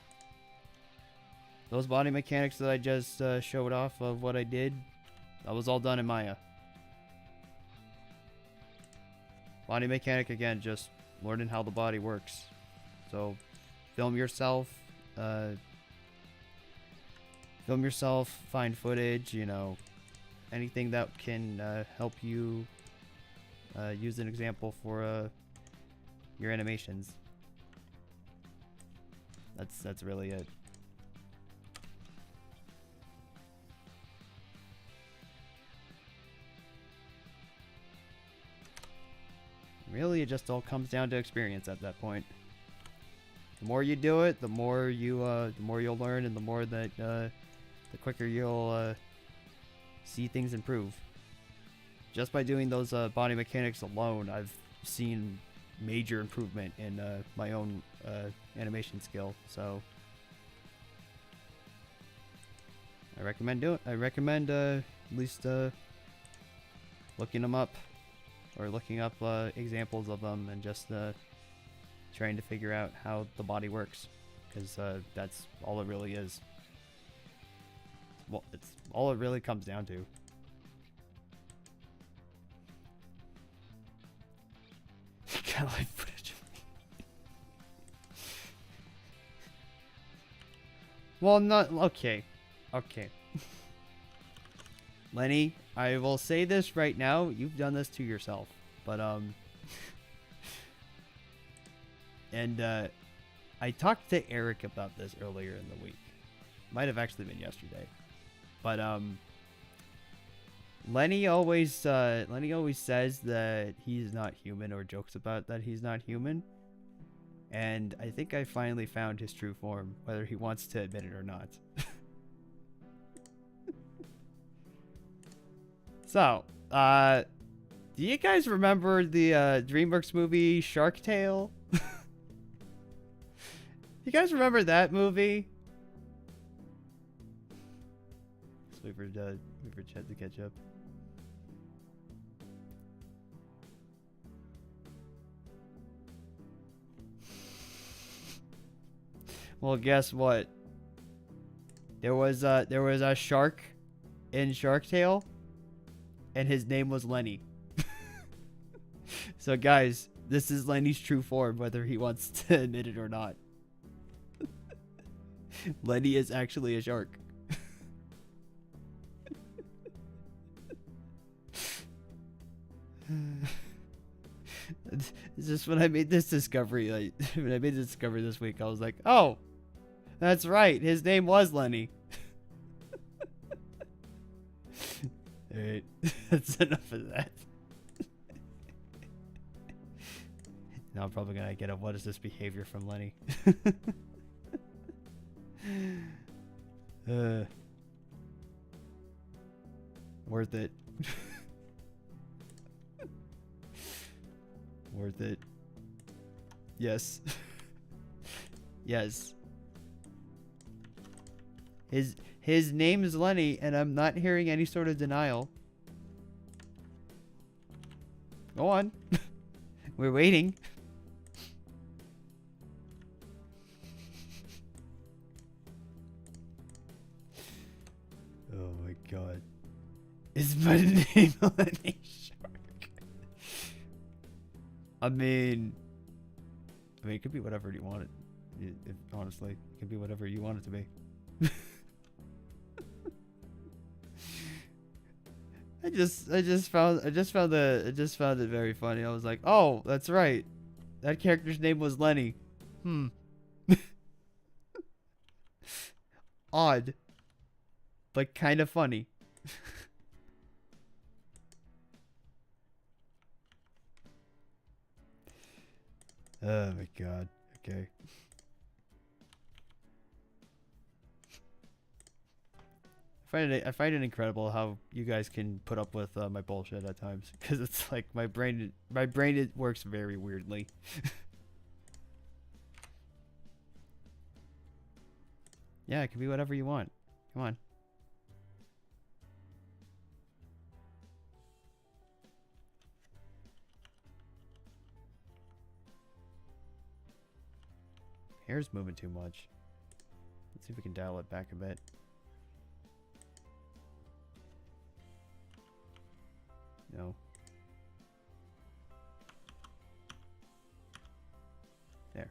those body mechanics that I just showed off of what I did, that was all done in Maya. Body mechanic, again, just learning how the body works. So, film yourself, find footage, you know, anything that can help you use an example for your animations. That's really it. Really, it just all comes down to experience at that point. The more you do it, the more you'll learn, and the more that the quicker you'll see things improve. Just by doing those body mechanics alone, I've seen major improvement in my own animation skill. So I recommend at least looking them up, or looking up examples of them, and just trying to figure out how the body works, because that's all it really is. Well, it's all it really comes down to. Got live footage. Well, not okay. Okay. Lenny, I will say this right now, you've done this to yourself. But and I talked to Eric about this earlier in the week. Might have actually been yesterday. But Lenny always says that he's not human, or jokes about that he's not human. And I think I finally found his true form, whether he wants to admit it or not. So, do you guys remember the DreamWorks movie Shark Tale? You guys remember that movie? Let's wait for Chad to catch up. Well, guess what? There was a shark in Shark Tale, and his name was Lenny. So guys, this is Lenny's true form, whether he wants to admit it or not. Lenny is actually a shark. It's just when I made this discovery, when I made this discovery this week, I was like, oh, that's right, his name was Lenny. Alright, that's enough of that. Now I'm probably gonna get a what is this behavior from Lenny. Worth it. Worth it. Yes. Yes. His name is Lenny, and I'm not hearing any sort of denial. Go on. We're waiting. Oh my god. Is my name Lenny Shark? I mean, it could be whatever you want it. Honestly, it could be whatever you want it to be. I just found it very funny. I was like, oh, that's right. That character's name was Lenny. Odd. But kind of funny. Oh my god. Okay. I find it incredible how you guys can put up with my bullshit at times, because it's like my brain it works very weirdly. Yeah, it can be whatever you want. Come on. Hair's moving too much. Let's see if we can dial it back a bit. No. There.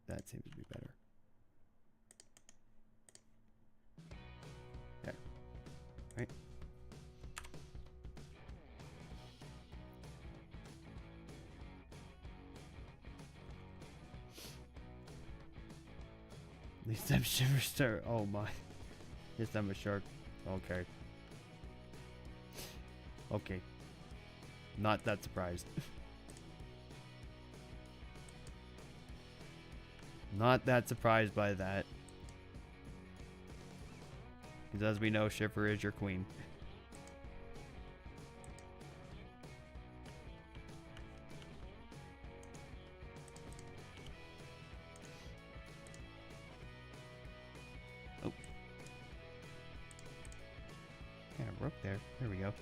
That seems to be better. There. Right? At least I'm Shiver Star. Oh my. Yes, I'm a shark. Okay. Okay. Not that surprised. Not that surprised by that. Because as we know, Shiver is your queen. Oh. Yeah, rook there. There we go.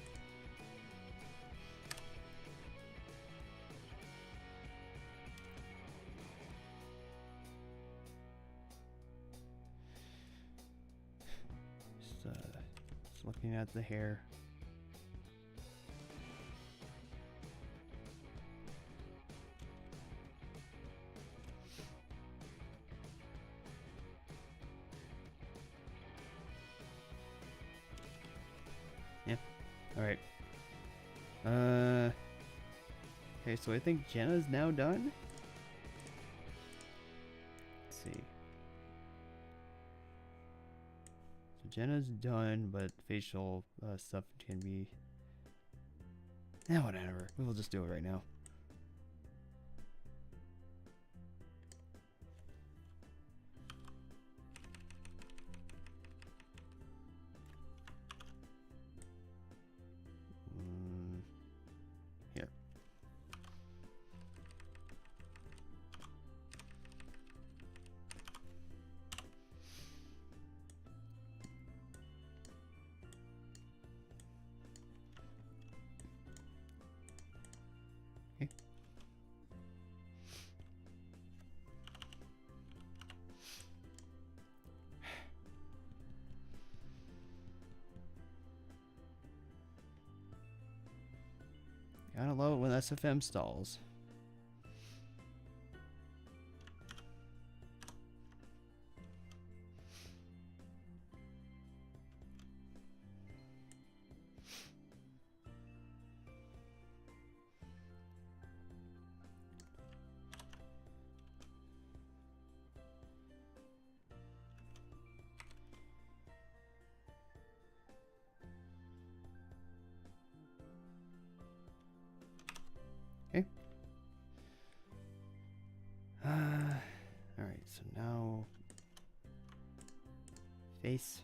Just looking at the hair. Yeah. All right. Okay, so I think Jenna's now done. Let's see. So Jenna's done, but facial stuff can be. Yeah, whatever. We'll just do it right now. Here. Okay. Gotta love it when SFM stalls. Okay. Alright, so now face.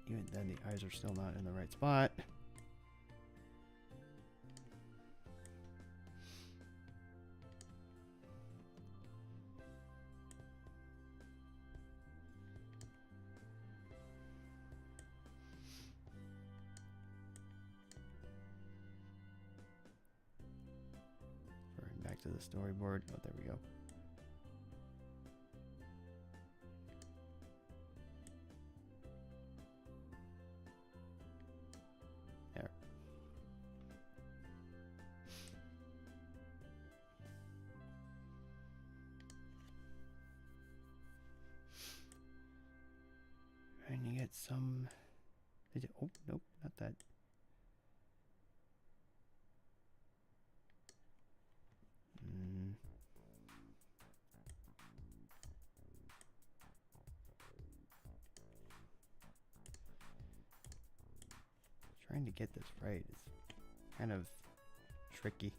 Even then, the eyes are still not in the right spot. Back to the storyboard. Oh, there we go. There. Trying to get some. Oh, nope, not that. Trying to get this right is kind of tricky.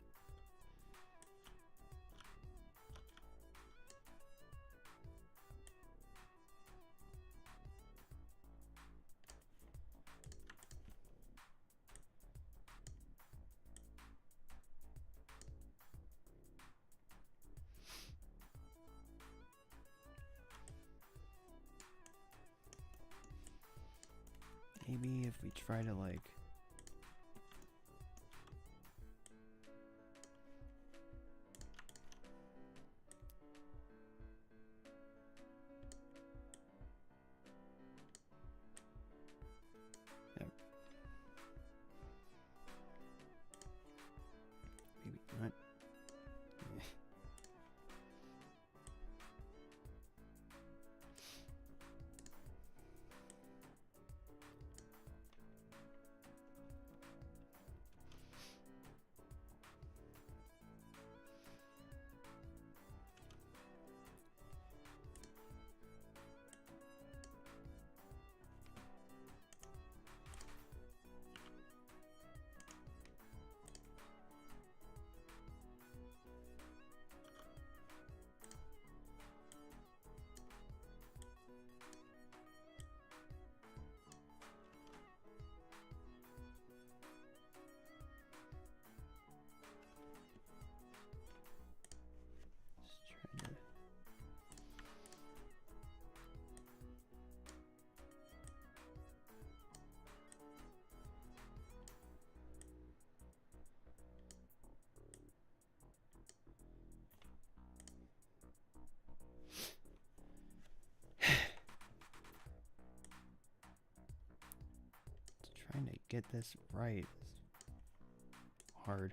Maybe if we try to like yeah. Maybe not. Trying to get this right is hard.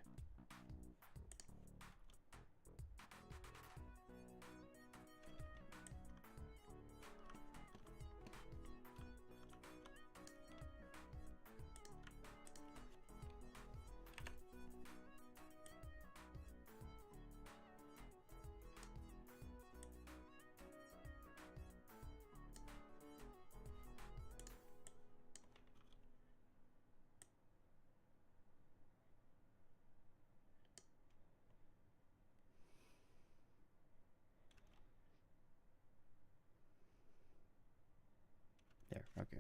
There, okay.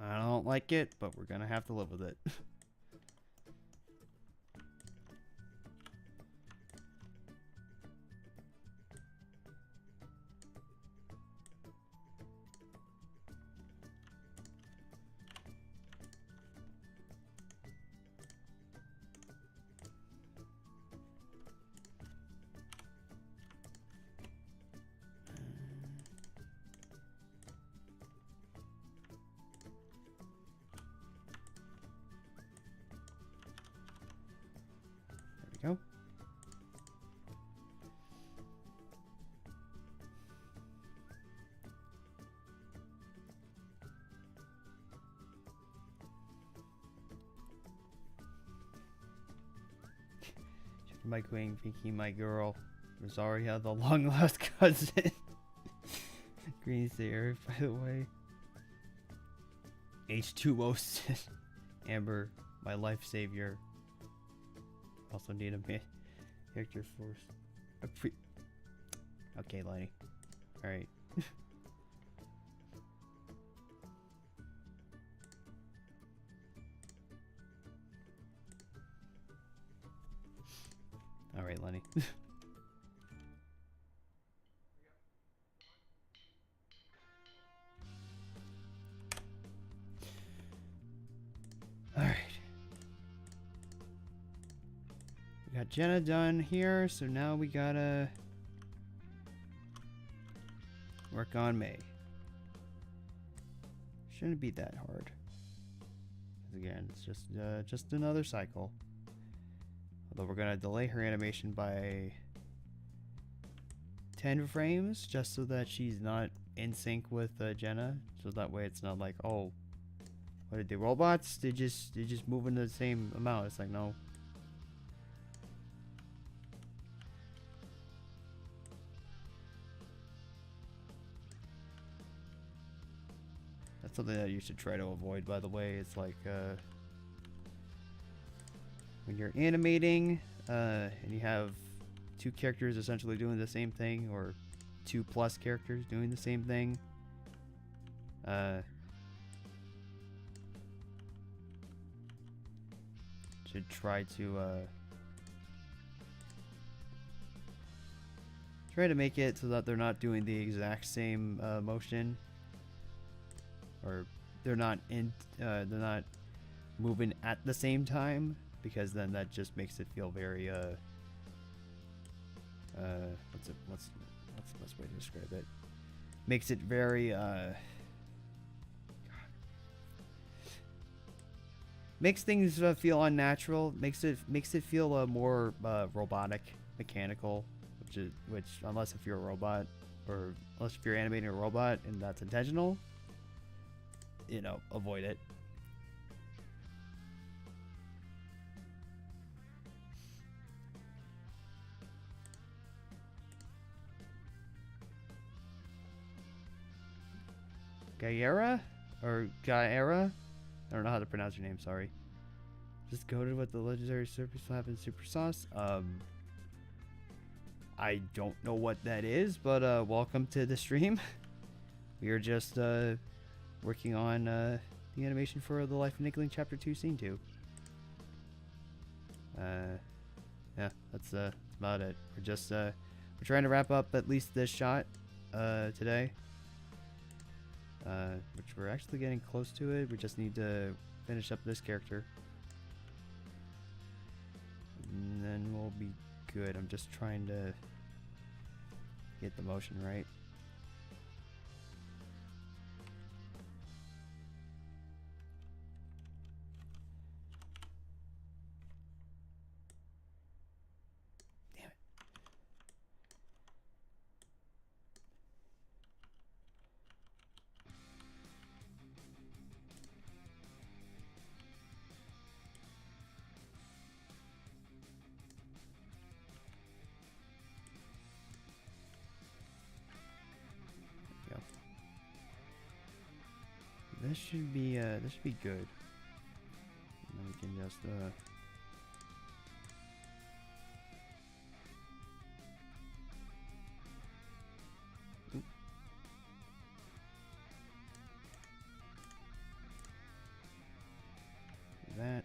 I don't like it, but we're gonna have to live with it. There we go. My queen thinking my girl Rosaria, the long lost cousin. Green's the earth, by the way. H2O Amber, my life savior. Also need a man character force. Okay, Lenny. Alright. Alright, Lenny. Alright. We got Jenna done here, so now we gotta work on May. Shouldn't be that hard. 'Cause again, it's just another cycle. Although we're gonna delay her animation by 10 frames just so that she's not in sync with Jenna. So that way it's not like, oh, what did the robots? They just move in the same amount. It's like, no. That's something that you should try to avoid, by the way. It's like when you're animating and you have two characters essentially doing the same thing, or 2+ characters doing the same thing. Should try to make it so that they're not doing the exact same motion, or they're not moving at the same time, because then that just makes it feel very what's the best way to describe it? Makes it very makes things feel unnatural. Makes it feel more robotic, mechanical, which unless if you're a robot, or unless if you're animating a robot and that's intentional, you know, avoid it. Gaera? Or Gaera? I don't know how to pronounce your name, sorry. Just coated with the legendary Super Slap and Super Sauce. I don't know what that is, but welcome to the stream. We are just working on the animation for The Life of Inkling Chapter 2, Scene 2. Yeah, that's about it. We're trying to wrap up at least this shot today. Which we're actually getting close to it. We just need to finish up this character. And then we'll be good. I'm just trying to get the motion right. Damn it. This should be good. And then we can just oop. Do that.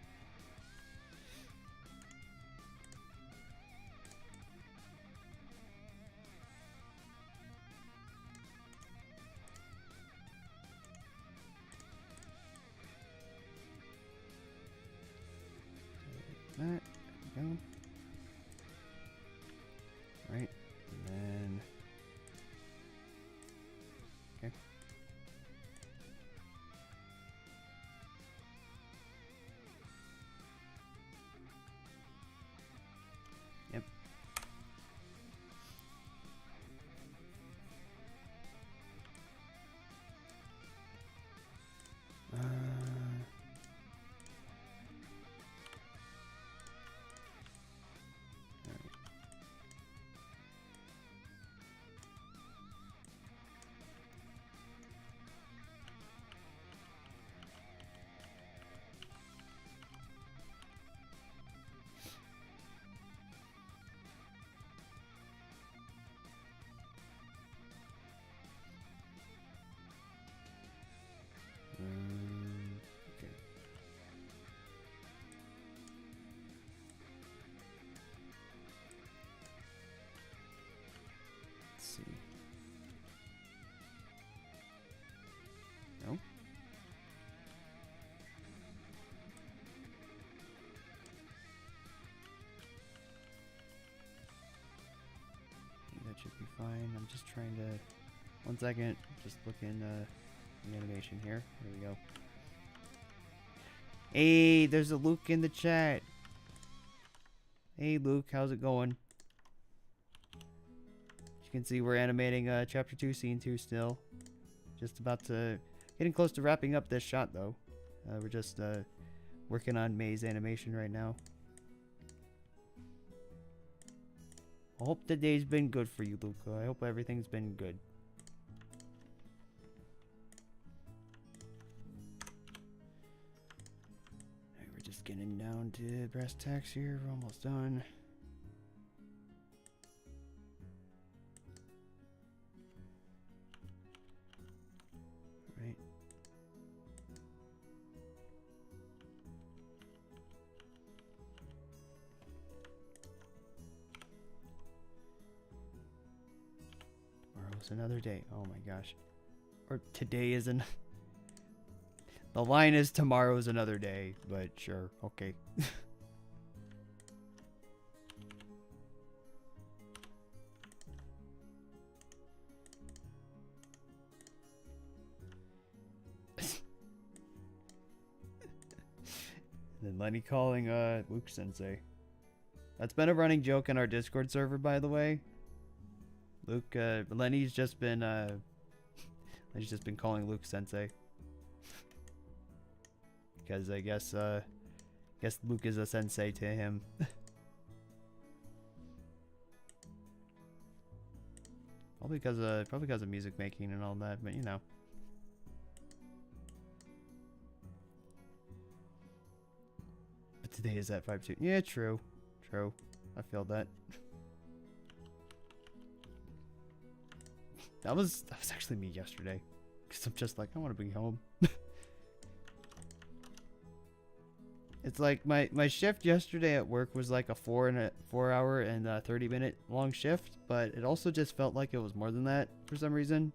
That, there we go. Right, and then okay. Yep. Okay. Let's see. No. I think that should be fine. I'm just trying to. 1 second. Just look in the animation here. There we go. Hey, there's a Luke in the chat. Hey Luke, how's it going? As you can see, we're animating chapter 2, scene 2 still. Just about to, getting close to wrapping up this shot though. We're just working on May's animation right now. I hope the day's been good for you, Luke. I hope everything's been good. getting down to brass tacks here. We're almost done. Right. Tomorrow's another day. Oh my gosh. Or today isn't. The line is tomorrow's another day, but sure, okay. Then Lenny calling Luke Sensei. That's been a running joke in our Discord server, by the way. Luke, Lenny's just been calling Luke Sensei. Because I guess Luke is a sensei to him. probably because of music making and all that, but you know. But today is at 5:2. Yeah, true. I feel that. That was actually me yesterday. Cause I'm just like, I want to be home. It's like my shift yesterday at work was like a 4 hour and 30-minute long shift, but it also just felt like it was more than that for some reason.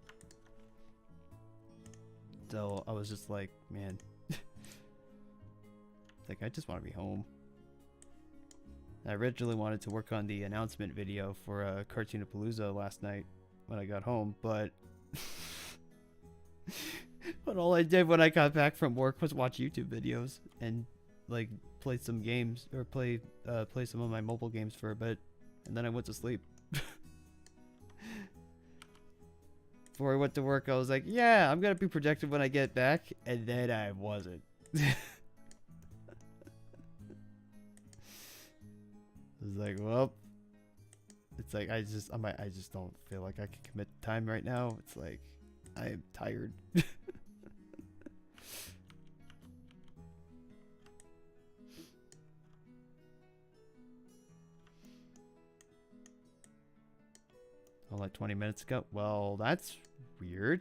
So I was just like, man, like I just want to be home. I originally wanted to work on the announcement video for Cartoonapalooza last night when I got home, but but all I did when I got back from work was watch YouTube videos and like play some games or play some of my mobile games for a bit, and then I went to sleep. Before I went to work, I was like, yeah, I'm gonna be productive when I get back, and then I wasn't. I was like, well, it's like I just don't feel like I can commit time right now. It's like I am tired. Oh, like 20 minutes ago? Well, that's weird.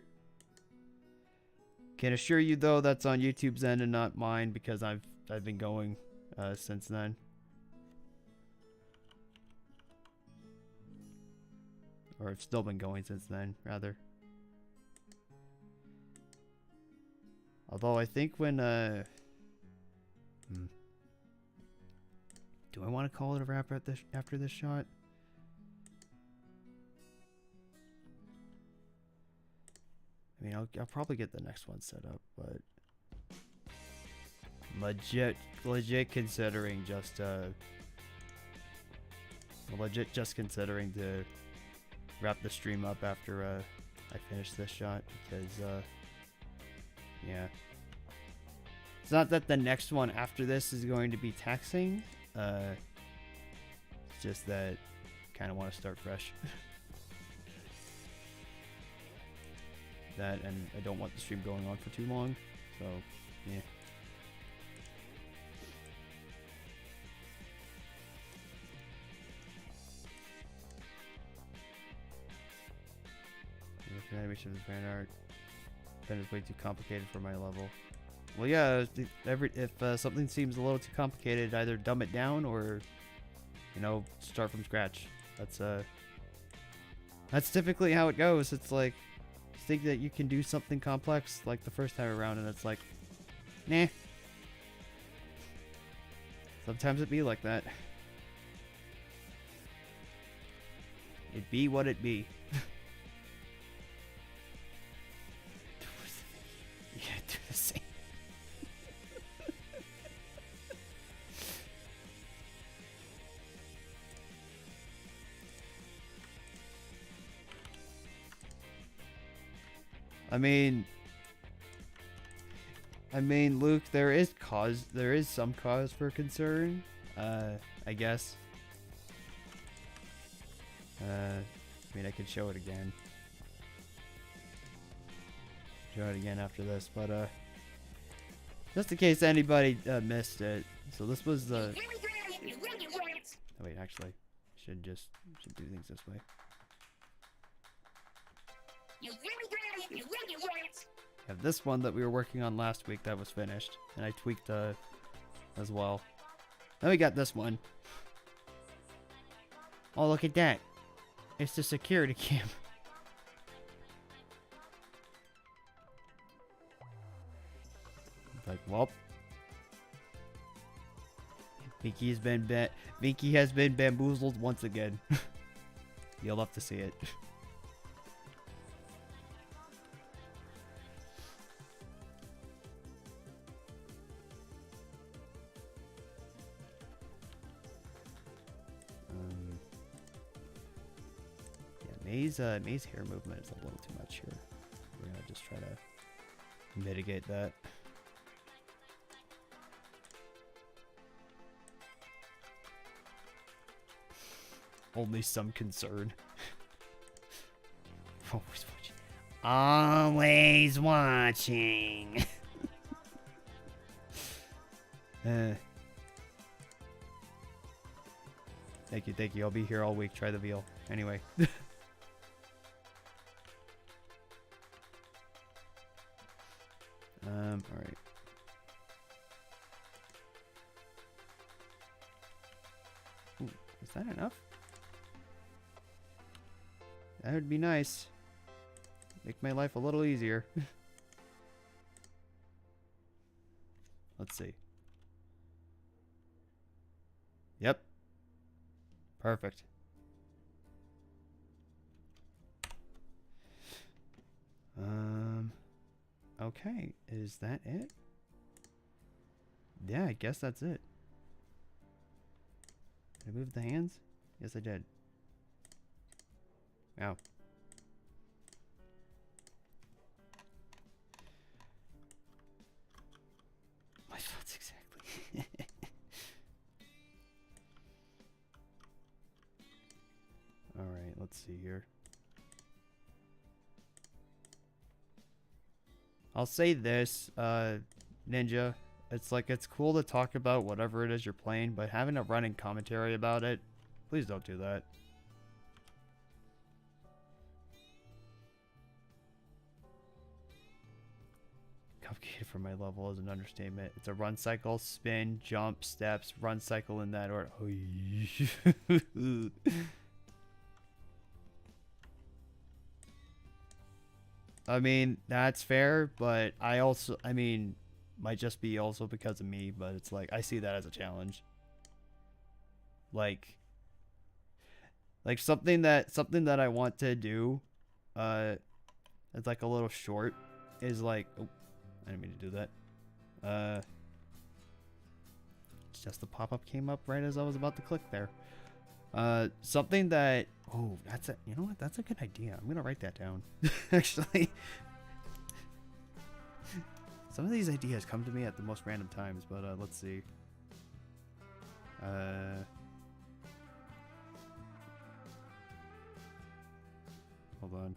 Can assure you though that's on YouTube's end and not mine because I've been going since then. Or I've still been going since then, rather. Although I think when do I want to call it a wrap after this shot? I mean, I'll probably get the next one set up, but legit considering just considering to wrap the stream up after I finish this shot, because yeah, it's not that the next one after this is going to be taxing, it's just that I kind of want to start fresh. That, and I don't want the stream going on for too long, so yeah. The animation of the fan art then is way too complicated for my level. Well, yeah, if something seems a little too complicated, either dumb it down or, you know, start from scratch. That's typically how it goes. It's like, think that you can do something complex like the first time around, and it's like, nah. Sometimes it be like that. It be what it be. Yeah, do the same. I mean, Luke, there is some cause for concern, I guess. I mean, I could show it again. Show it again after this, but just in case anybody missed it, So this was the... Oh, wait, actually, should do things this way. I have this one that we were working on last week that was finished, and I tweaked as well. Then we got this one. Oh, look at that. It's the security cam. Like, well, Vinky has been bamboozled once again. You'll have to see it. Yeah, May's hair movement is a little too much here. We're gonna just try to mitigate that. Only some concern. Always watching. Always watching. Thank you. I'll be here all week. Try the veal. Anyway. Alright. Ooh, is that enough? That would be nice. Make my life a little easier. Let's see. Yep. Perfect. Okay, is that it? Yeah, I guess that's it. Did I move the hands? Yes, I did. Ow. My thoughts exactly. Alright, let's see here. I'll say this, Ninja. It's like, it's cool to talk about whatever it is you're playing, but having a running commentary about it, please don't do that. Complicated for my level is an understatement. It's a run cycle, spin, jump, steps, run cycle in that order. I mean, that's fair, but I mean, might just be also because of me, but it's like, I see that as a challenge. Like something that I want to do, it's like a little short, is like, oh, I didn't mean to do that. It's just the pop-up came up right as I was about to click there. Something that, oh, you know what, that's a good idea. I'm gonna write that down. Actually, some of these ideas come to me at the most random times, but let's see. Hold on.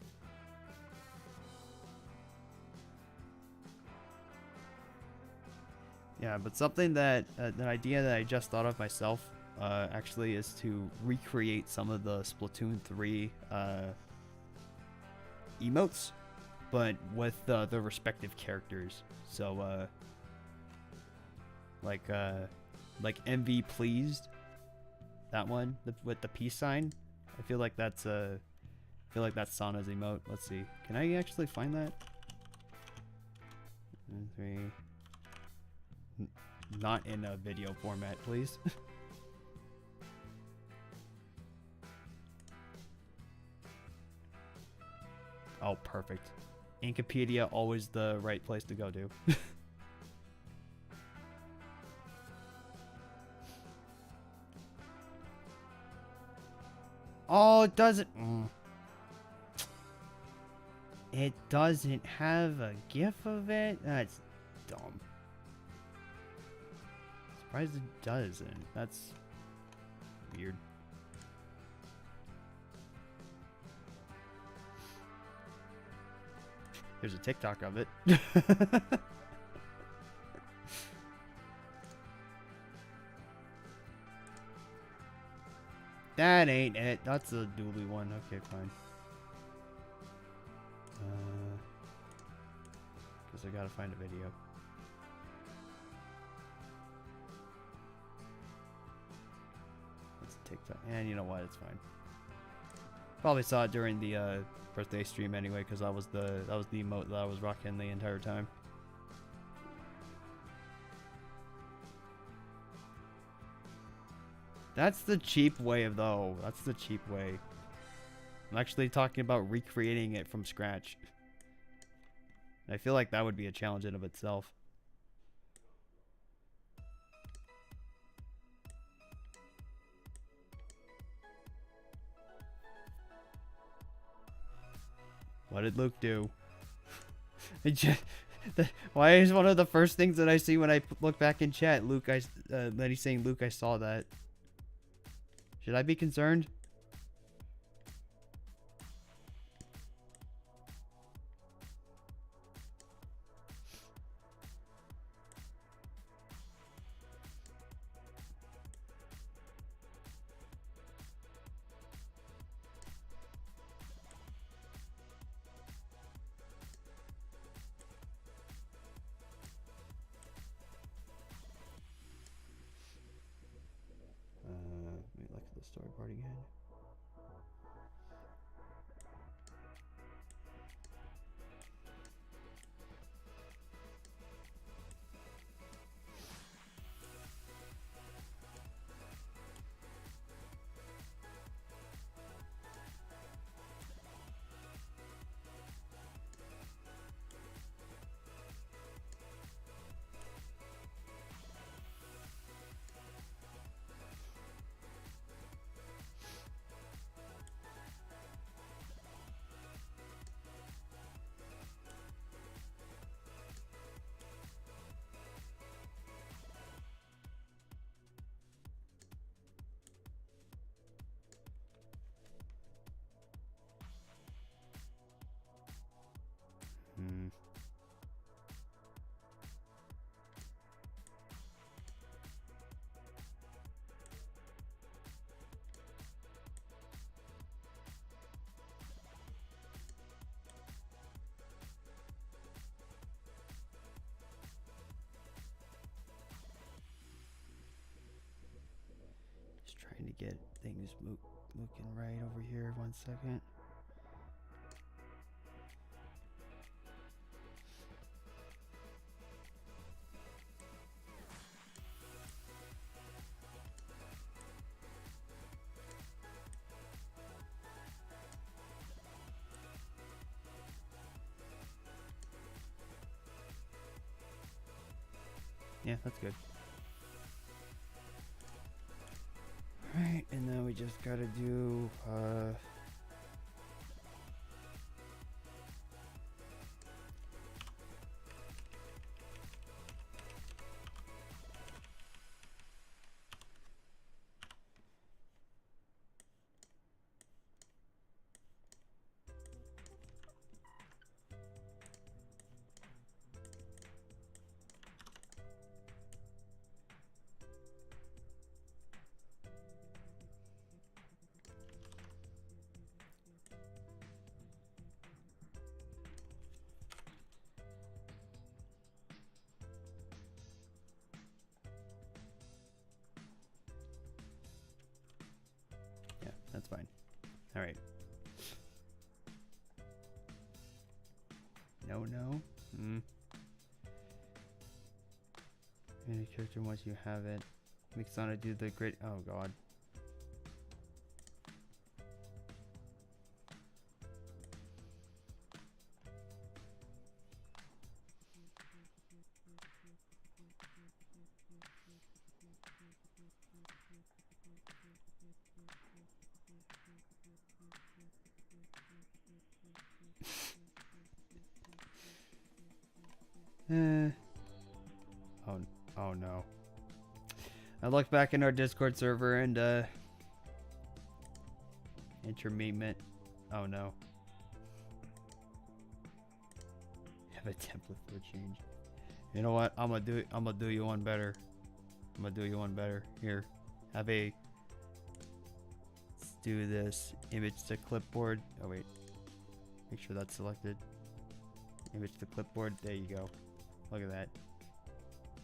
Yeah, but something that, an idea that I just thought of myself, actually, is to recreate some of the Splatoon 3 emotes, but with the respective characters. So, like MV pleased, that one with the peace sign. I feel like that's Sana's emote. Let's see. Can I actually find that? 3. Not in a video format, please. Oh, perfect. Inkopedia, always the right place to go to. Oh, it doesn't. It doesn't have a GIF of it? That's dumb. Surprised it doesn't. That's weird. There's a TikTok of it. that ain't it. That's a dually one. Okay, fine. Guess I gotta find a video. It's TikTok. And you know what? It's fine. Probably saw it during the birthday stream anyway, because that was the emote that I was rocking the entire time. That's the cheap way though. That's the cheap way. I'm actually talking about recreating it from scratch. I feel like that would be a challenge in of itself. What did Luke do? Why is one of the first things that I see when I look back in chat, Luke, that he's saying, Luke, I saw that. Should I be concerned? Let me look at the storyboard again. Trying to get things looking right over here. 1 second. Yeah, that's good. Alright, and then we just gotta do, yeah, that's fine. Alright. No. Any character once you have it. Makes Sonic do the great. Oh god. Oh no. I looked back in our Discord server and intermement. Oh no. Have a template for a change. You know what? I'm gonna do you one better. Here. Have a do this image to clipboard. Oh wait, make sure that's selected. Image to clipboard. There you go. Look at that.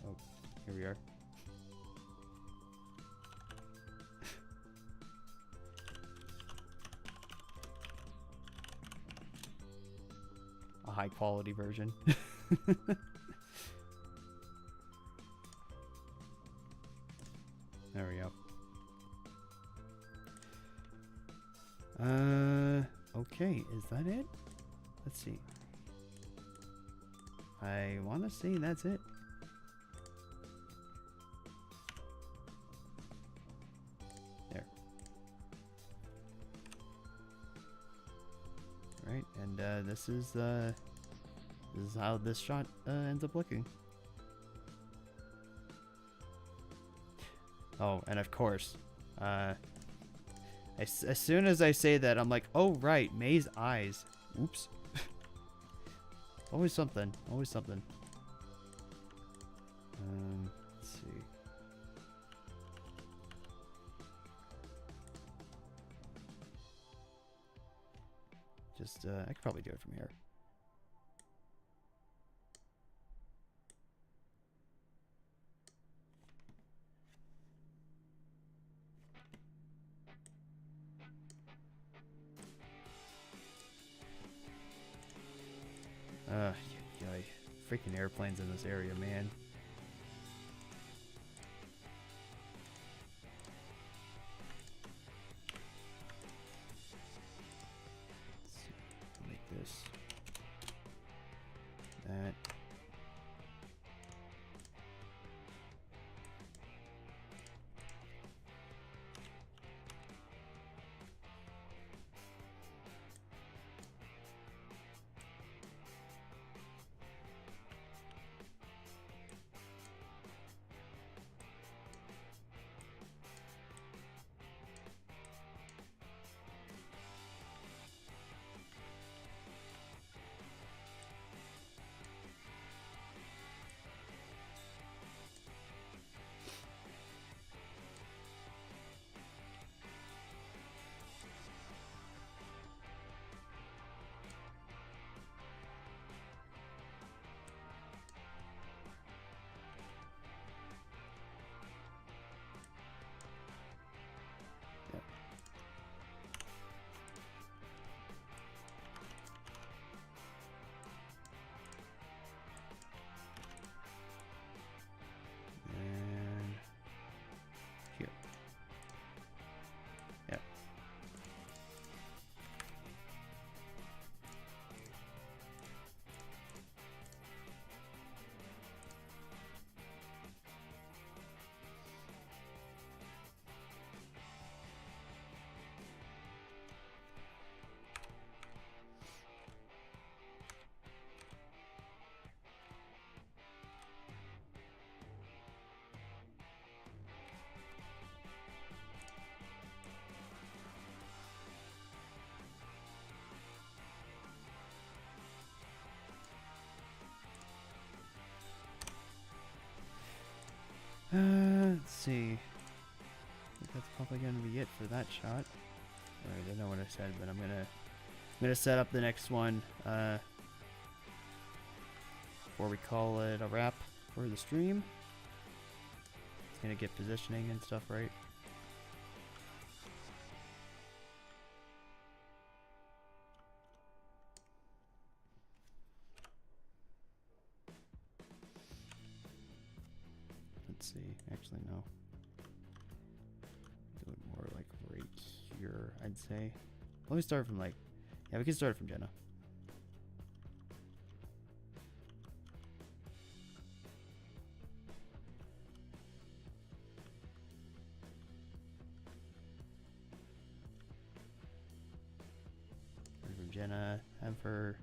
Oh, here we are. A high quality version. There we go. Okay, is that it? Let's see. I want to say that's it. There. Right, and this is how this shot ends up looking. Oh, and of course, as soon as I say that, I'm like, oh right, May's eyes. Oops. Always something. Always something. Let's see. Just, I could probably do it from here. Freaking airplanes in this area, man. Let's see, make this that. Let's see. I think that's probably gonna be it for that shot. Alright, I know what I said, but I'm gonna set up the next one before we call it a wrap for the stream. It's gonna get positioning and stuff right. Let's see. Actually, no. Do it more like right here, I'd say. Let me start from like, yeah, we can start from Jenna. Start from Jenna, have her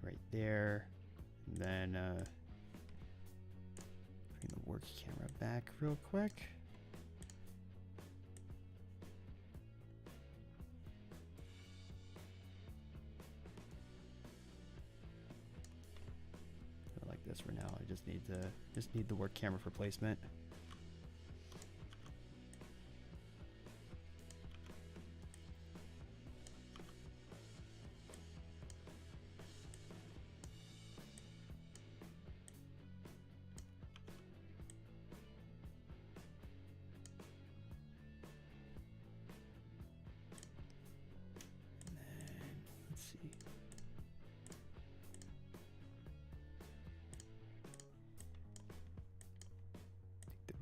right there, and then bring the work camera back real quick. I like this for now. I just need the work camera for placement.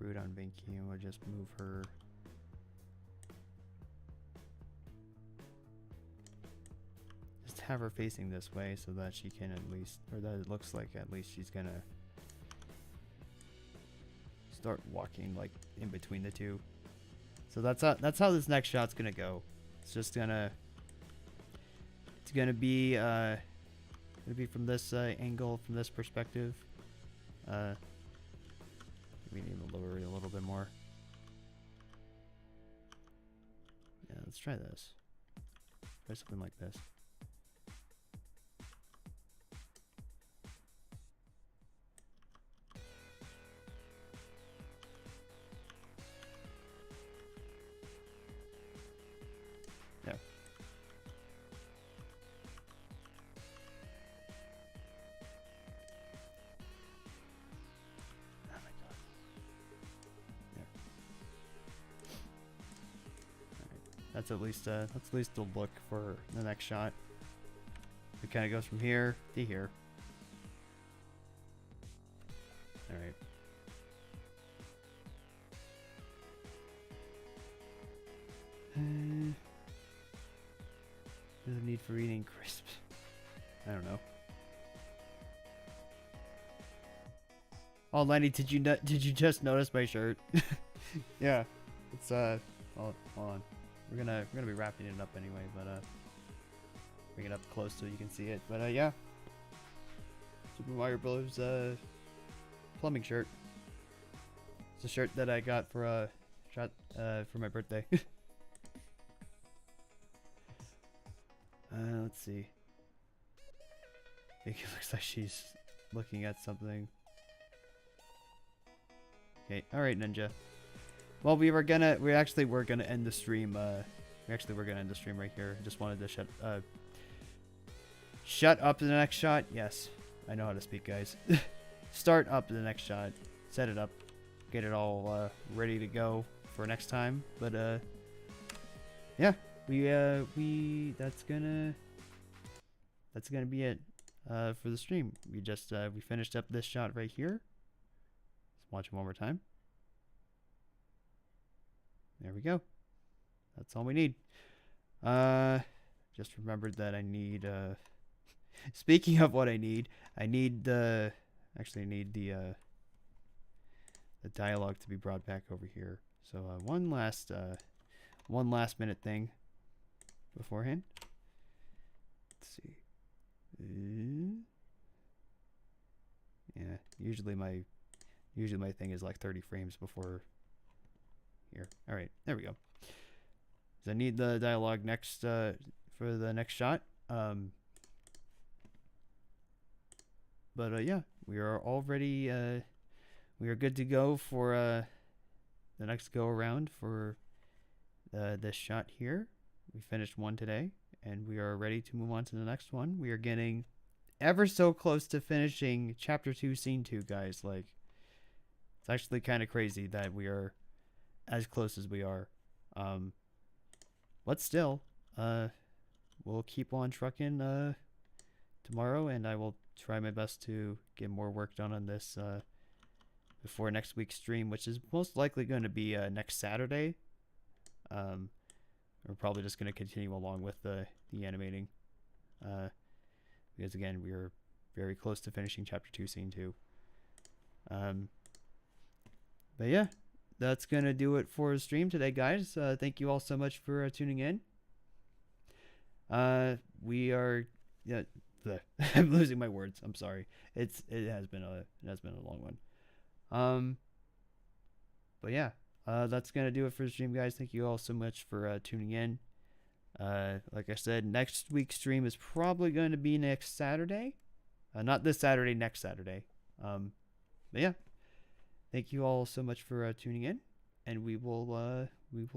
rude on Binky, and we'll just move her. Just have her facing this way so that she can at least, or that it looks like at least she's gonna start walking like in between the two. So that's how this next shot's gonna go. It's just gonna be from this angle, from this perspective. We need to lower it a little bit more. Yeah, let's try this. Try something like this. Yeah. Oh my god. Yeah. Alright. That's at least the look for the next shot. It kind of goes from here to here. Alright. There's a need for eating crisps. I don't know. Oh, Lenny, did you just notice my shirt? Yeah, it's hold on. We're gonna be wrapping it up anyway, but bring it up close so you can see it. But yeah, Super Mario Bros. Plumbing shirt. It's a shirt that I got for for my birthday. Let's see. I think it looks like she's looking at something. Okay, alright, Ninja. Well, we actually were gonna end the stream, right here. I just wanted to shut up the next shot. Yes, I know how to speak, guys. Start up the next shot. Set it up. Get it all ready to go for next time. But yeah, that's gonna be it for the stream. We finished up this shot right here. Let's watch it one more time. There we go. That's all we need. Just remembered that I need speaking of what I need the dialogue to be brought back over here. So one last minute thing beforehand. Let's see. Yeah, usually my thing is like 30 frames before here. All right, there we go. So I need the dialogue next for the next shot. But yeah, we are already we are good to go for the next go around for this shot here. We finished one today, and we are ready to move on to the next one. We are getting ever so close to finishing Chapter 2, Scene 2, guys. Like, it's actually kind of crazy that we are as close as we are. But still, we'll keep on trucking tomorrow, and I will try my best to get more work done on this before next week's stream, which is most likely going to be next Saturday. We're probably just going to continue along with the animating, because again, we are very close to finishing Chapter 2, Scene 2. But yeah, that's going to do it for the stream today, guys. Thank you all so much for tuning in. We are... Yeah, I'm losing my words. I'm sorry. It has been a long one. But yeah, that's gonna do it for the stream, guys. Thank you all so much for tuning in. Like I said, next week's stream is probably going to be next Saturday. Not this Saturday, next Saturday. But yeah, thank you all so much for tuning in, and we will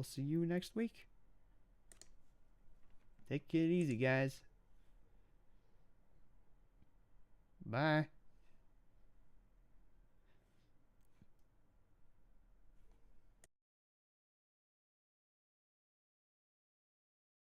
see you next week. Take it easy, guys. Bye.